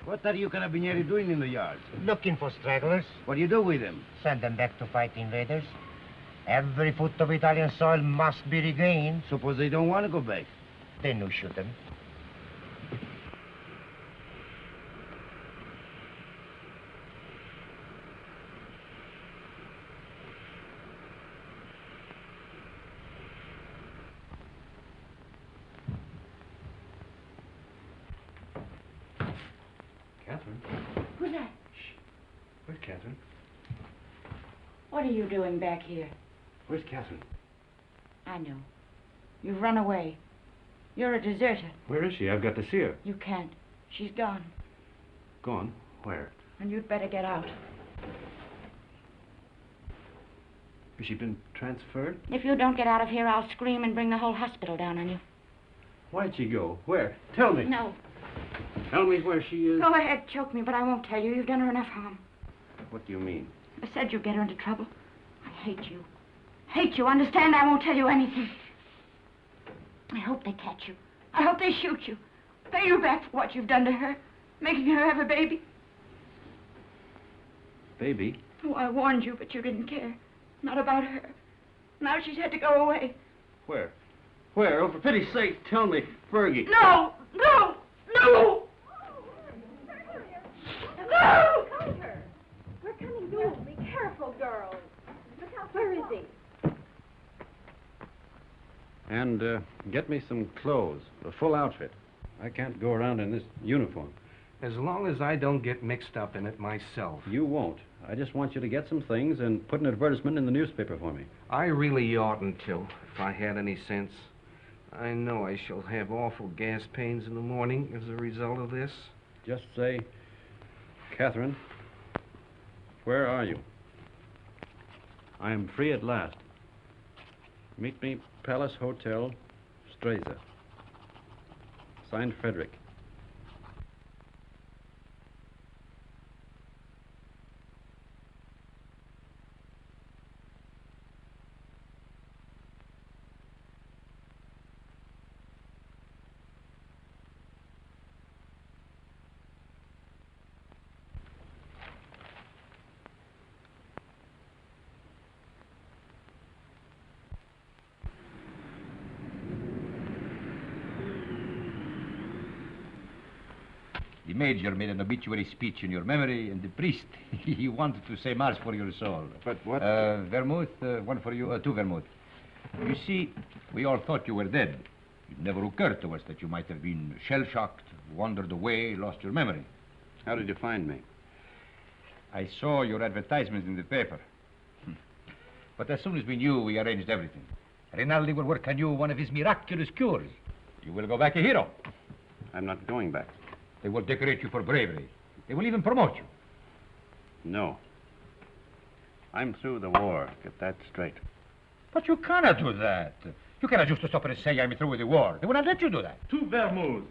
What are you carabinieri doing in the yard? Looking for stragglers. What do you do with them? Send them back to fight invaders. Every foot of Italian soil must be regained. Suppose they don't want to go back? Then you shoot them. Catherine? Who's that? Where's Catherine? What are you doing back here? Where's Catherine? I know. You've run away. You're a deserter. Where is she? I've got to see her. You can't. She's gone. Gone? Where? And you'd better get out. Has she been transferred? If you don't get out of here, I'll scream and bring the whole hospital down on you. Why'd she go? Where? Tell me. No. Tell me where she is. Go ahead, choke me, but I won't tell you. You've done her enough harm. What do you mean? I said you'd get her into trouble. I hate you. Hate you. Understand? I won't tell you anything. I hope they catch you. I hope they shoot you. Pay you back for what you've done to her. Making her have a baby. Baby? Oh, I warned you, but you didn't care. Not about her. Now she's had to go away. Where? Where? Oh, for pity's sake, tell me. Fergie. No! No! No! No! Hunter! We're coming soon. Be careful, girls. Look out, where is he? And get me some clothes, a full outfit. I can't go around in this uniform. As long as I don't get mixed up in it myself. You won't. I just want you to get some things and put an advertisement in the newspaper for me. I really oughtn't to, if I had any sense. I know I shall have awful gas pains in the morning as a result of this. Just say, Catherine, where are you? I am free at last. Meet me, Palace Hotel, Streza. Signed, Frederick. The major made an obituary speech in your memory, and the priest, he wanted to say mass for your soul. But what? Vermouth, one for you, two vermouth. You see, we all thought you were dead. It never occurred to us that you might have been shell-shocked, wandered away, lost your memory. How did you find me? I saw your advertisement in the paper. But as soon as we knew, we arranged everything. Rinaldi will work on you one of his miraculous cures. You will go back a hero. I'm not going back. They will decorate you for bravery. They will even promote you. No. I'm through the war. Get that straight. But you cannot do that. You cannot just stop and say I'm through with the war. They will not let you do that. Two vermouths.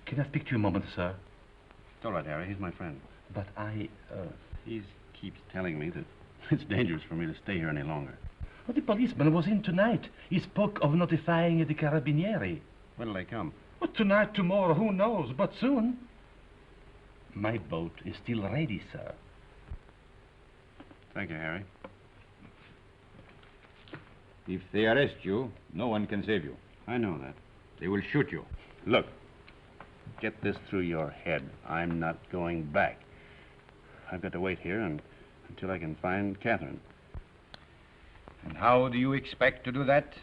Can I speak to you a moment, sir? It's all right, Harry. He's my friend. But he keeps telling me that it's dangerous for me to stay here any longer. Well, the policeman was in tonight. He spoke of notifying the carabinieri. When'll they come? Well, tonight, tomorrow, who knows, but soon. My boat is still ready, sir. Thank you, Harry. If they arrest you, no one can save you. I know that. They will shoot you. Look, get this through your head. I'm not going back. I've got to wait here until I can find Catherine. And how do you expect to do that?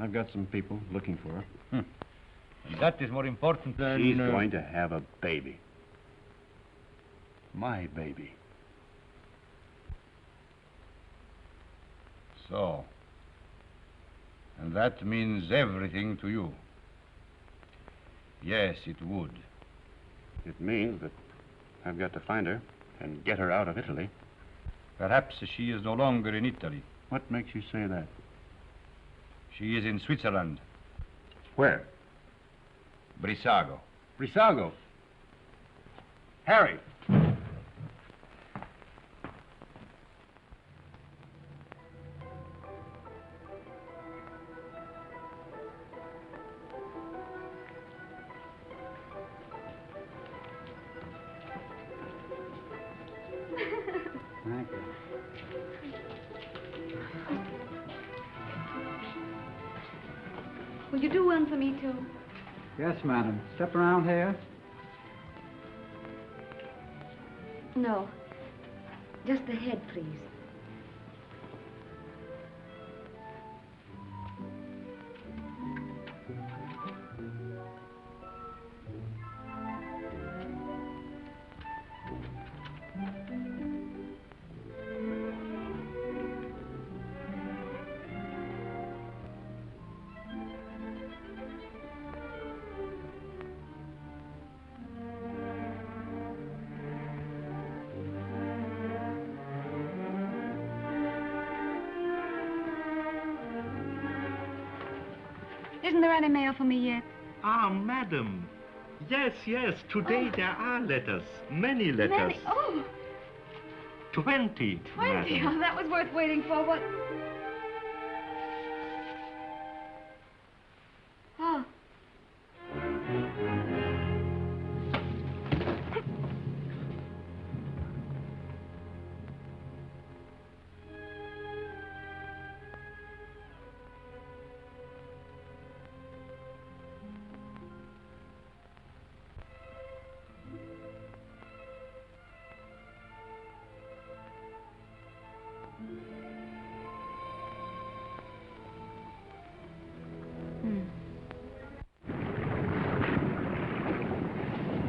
I've got some people looking for her. And that is more important than... She's going to have a baby. My baby. So. And that means everything to you. Yes, it would. It means that I've got to find her and get her out of Italy. Perhaps she is no longer in Italy. What makes you say that? She is in Switzerland. Where? Brissago. Brissago? Harry! Thank you. Will you do one for me, too? Yes, madam. Step around here. No. Just the head, please. Isn't there any mail for me yet? Ah, madam. Yes, yes. Today there are letters. Many letters. Many? Oh, 20. 20. Madam. Oh, that was worth waiting for. What? Oh.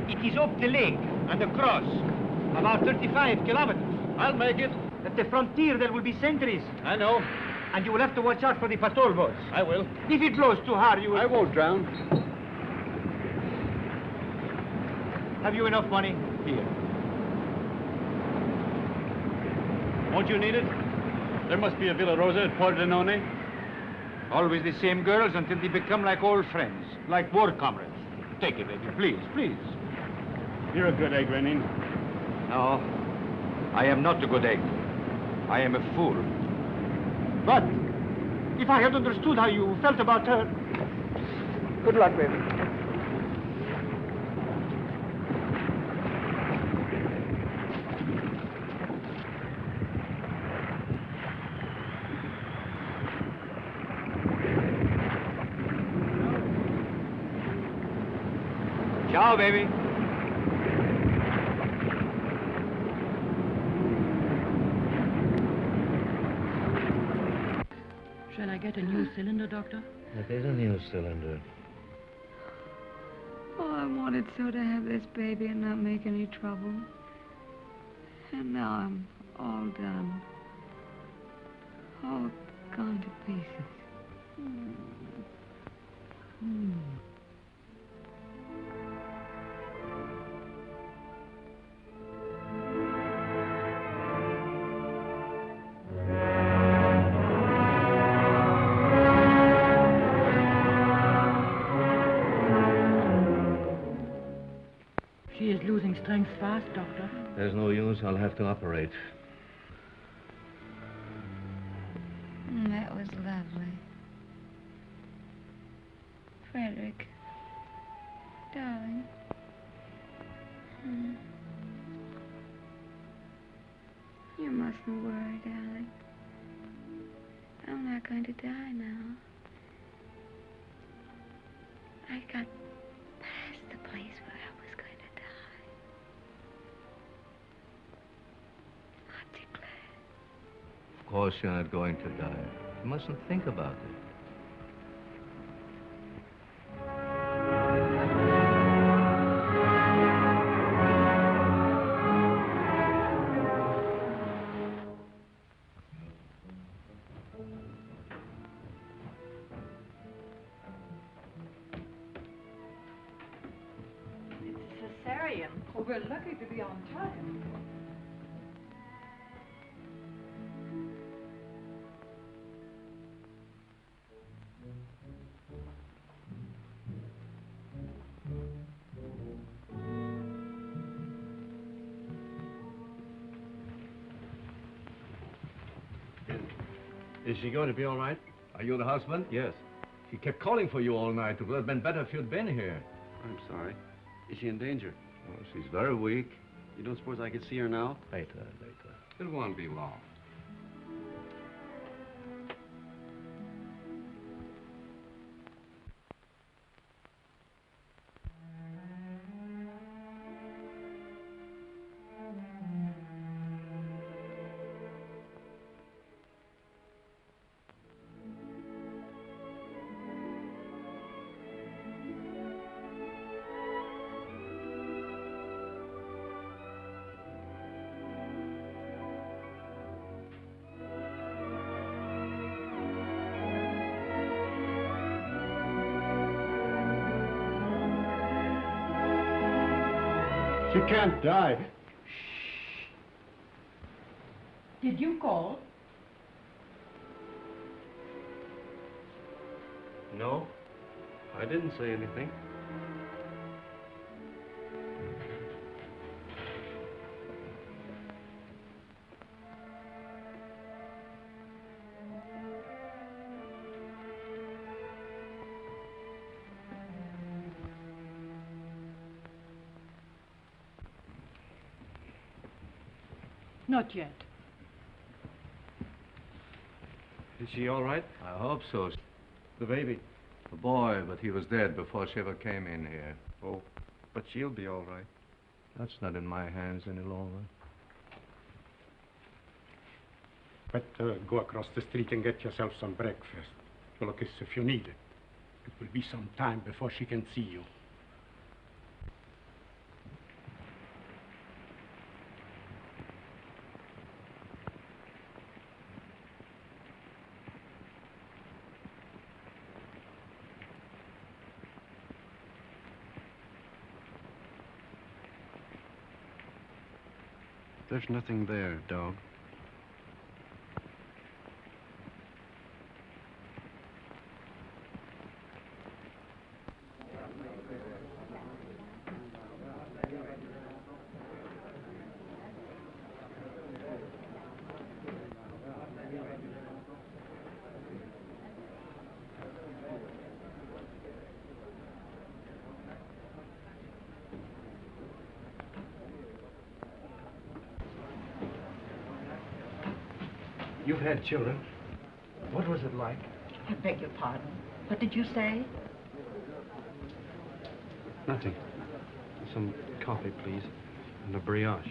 It is up the lake and across. About 35 kilometers. I'll make it. At the frontier there will be sentries. I know. And you will have to watch out for the patrol boats. I will. If it blows too hard, you will... I won't drown. Have you enough money? Here. Won't you need it? There must be a Villa Rosa at Pordenone. Always the same girls until they become like old friends, like war comrades. Take it, baby, please, please. You're a good egg, Renin. No, I am not a good egg. I am a fool. But if I had understood how you felt about her... Good luck, baby. Ciao, baby. Shall I get a new cylinder, Doctor? That is a new cylinder. Oh, I wanted so to have this baby and not make any trouble. And now I'm all done. All gone to pieces. She is losing strength fast, Doctor. There's no use. I'll have to operate. That was lovely. Frederick. Darling. You mustn't worry, darling. I'm not going to die now. I got past the place where I was going to die. Aren't you glad? Of course you're not going to die. You mustn't think about it. Cesarean. Oh, we're lucky to be on time. Is she going to be all right? Are you the husband? Yes. She kept calling for you all night. It would have been better if you'd been here. I'm sorry. Is she in danger? Well, she's very weak. You don't suppose I could see her now? Later. It won't be long. She can't die. Did you call? No, I didn't say anything. Not yet. Is she all right? I hope so. The baby? The boy, but he was dead before she ever came in here. Oh, but she'll be all right. That's not in my hands any longer. Better go across the street and get yourself some breakfast. Well, a kiss if you need it. It will be some time before she can see you. There's nothing there, dog. You've had children. What was it like? I beg your pardon. What did you say? Nothing. Some coffee, please, and a brioche.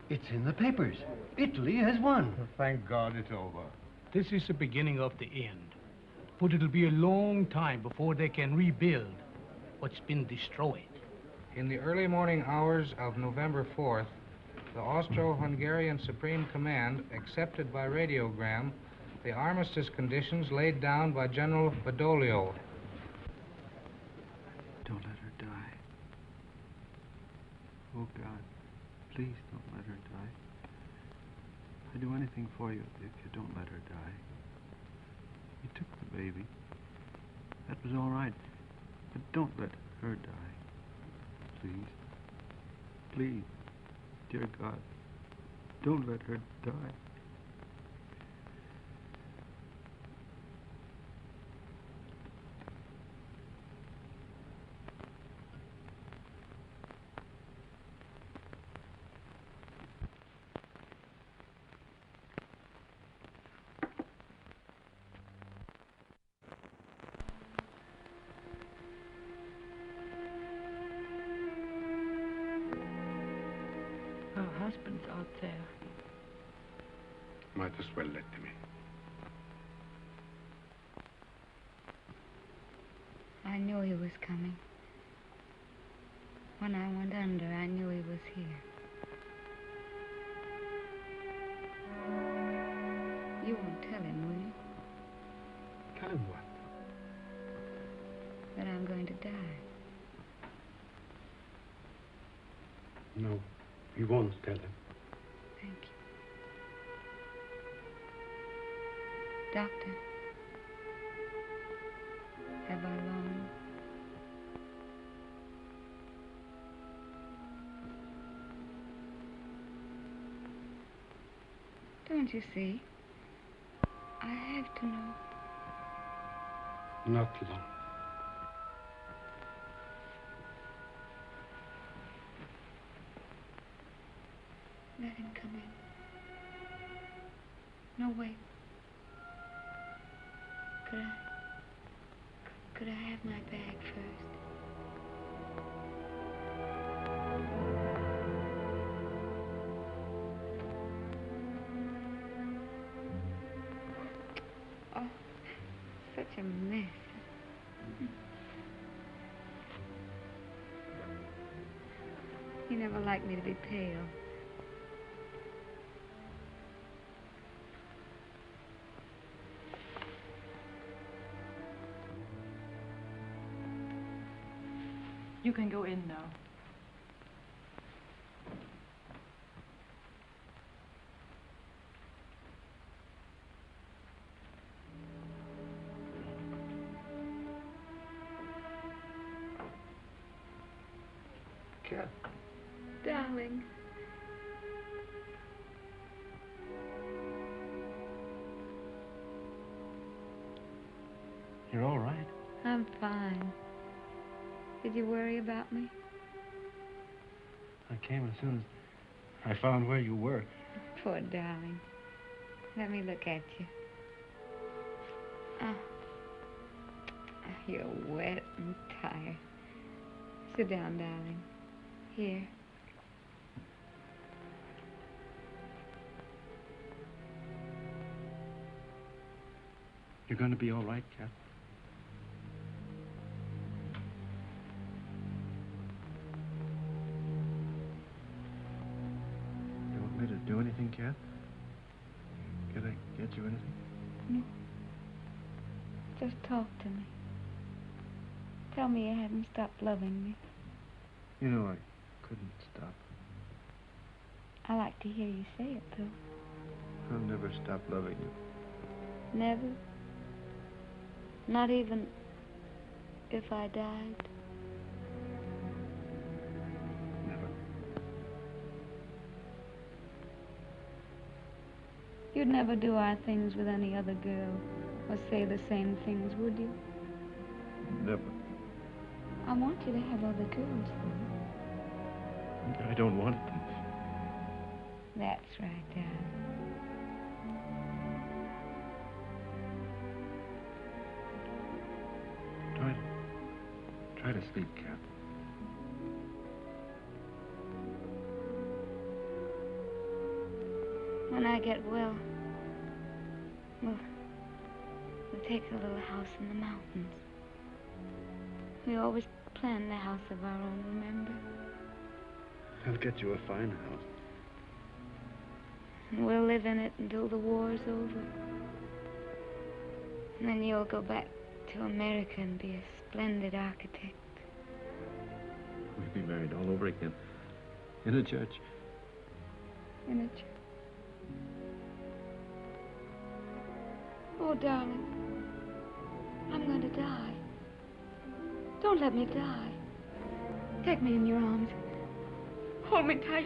It's in the papers. Italy has won. Thank God it's over. This is the beginning of the end. But it'll be a long time before they can rebuild what's been destroyed. In the early morning hours of November 4th, the Austro-Hungarian Supreme Command accepted by radiogram the armistice conditions laid down by General Badoglio. Don't let her die. Oh, God, please don't let her die. I'd do anything for you if you don't let her die. You took the baby. That was all right. But don't let her die. Please. Please. Dear God, don't let her die. husband's out there. Might as well let him in. I knew he was coming. When I went under, I knew he was here. You won't tell him, will you? Tell him what? That I'm going to die. No, you won't tell him. Thank you. Doctor, have I long? Don't you see? I have to know. Not long. Let him come in. No, wait. Could I have my bag first? Oh, such a mess. He never liked me to be pale. You can go in now. Cat. Darling. You're all right? I'm fine. Did you worry about me? I came as soon as I found where you were. Poor darling. Let me look at you. Oh. You're wet and tired. Sit down, darling. Here. You're going to be all right, Cat? You want me to do anything, Cat? Can I get you anything? No. Just talk to me. Tell me you haven't stopped loving me. You know I couldn't stop. I like to hear you say it, though. I'll never stop loving you. Never? Not even if I died? Never. You'd never do our things with any other girl, or say the same things, would you? Never. I want you to have other girls, though. I don't want them. That's right, darling. Try to sleep, Cat. When I get well, we'll take a little house in the mountains. We always planned a house of our own, remember? I'll get you a fine house. And we'll live in it until the war's over. And then you'll go back to America and be a splendid architect. We'll be married all over again. In a church. In a church. Oh, darling. I'm going to die. Don't let me die. Take me in your arms. Hold me tight.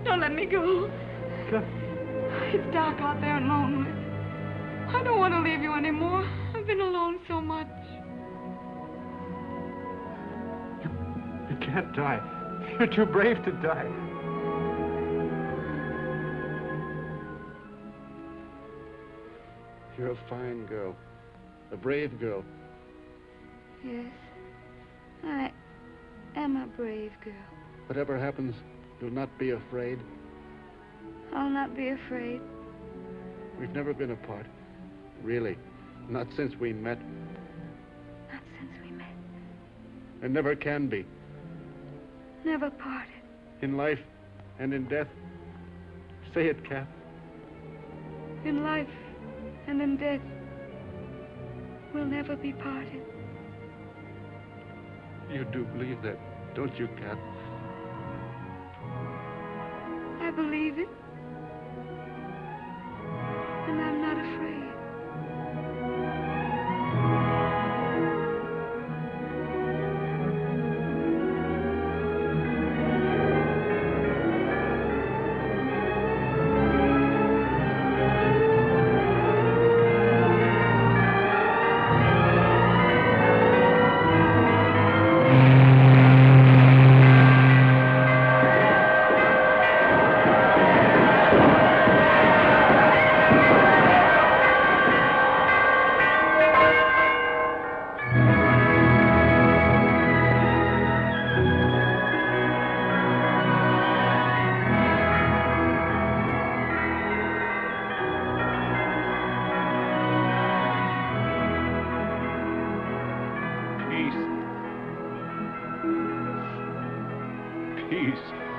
Don't let me go. It's dark out there and lonely. I don't want to leave you anymore. I've been alone so much. You can't die. You're too brave to die. You're a fine girl. A brave girl. Yes, I am a brave girl. Whatever happens, you'll not be afraid. I'll not be afraid. We've never been apart. Really. Not since we met. Not since we met. And never can be. Never parted. In life and in death. Say it, Kath. In life and in death, we'll never be parted. You do believe that, don't you, Kath? I believe it. And I'm not afraid. Peace.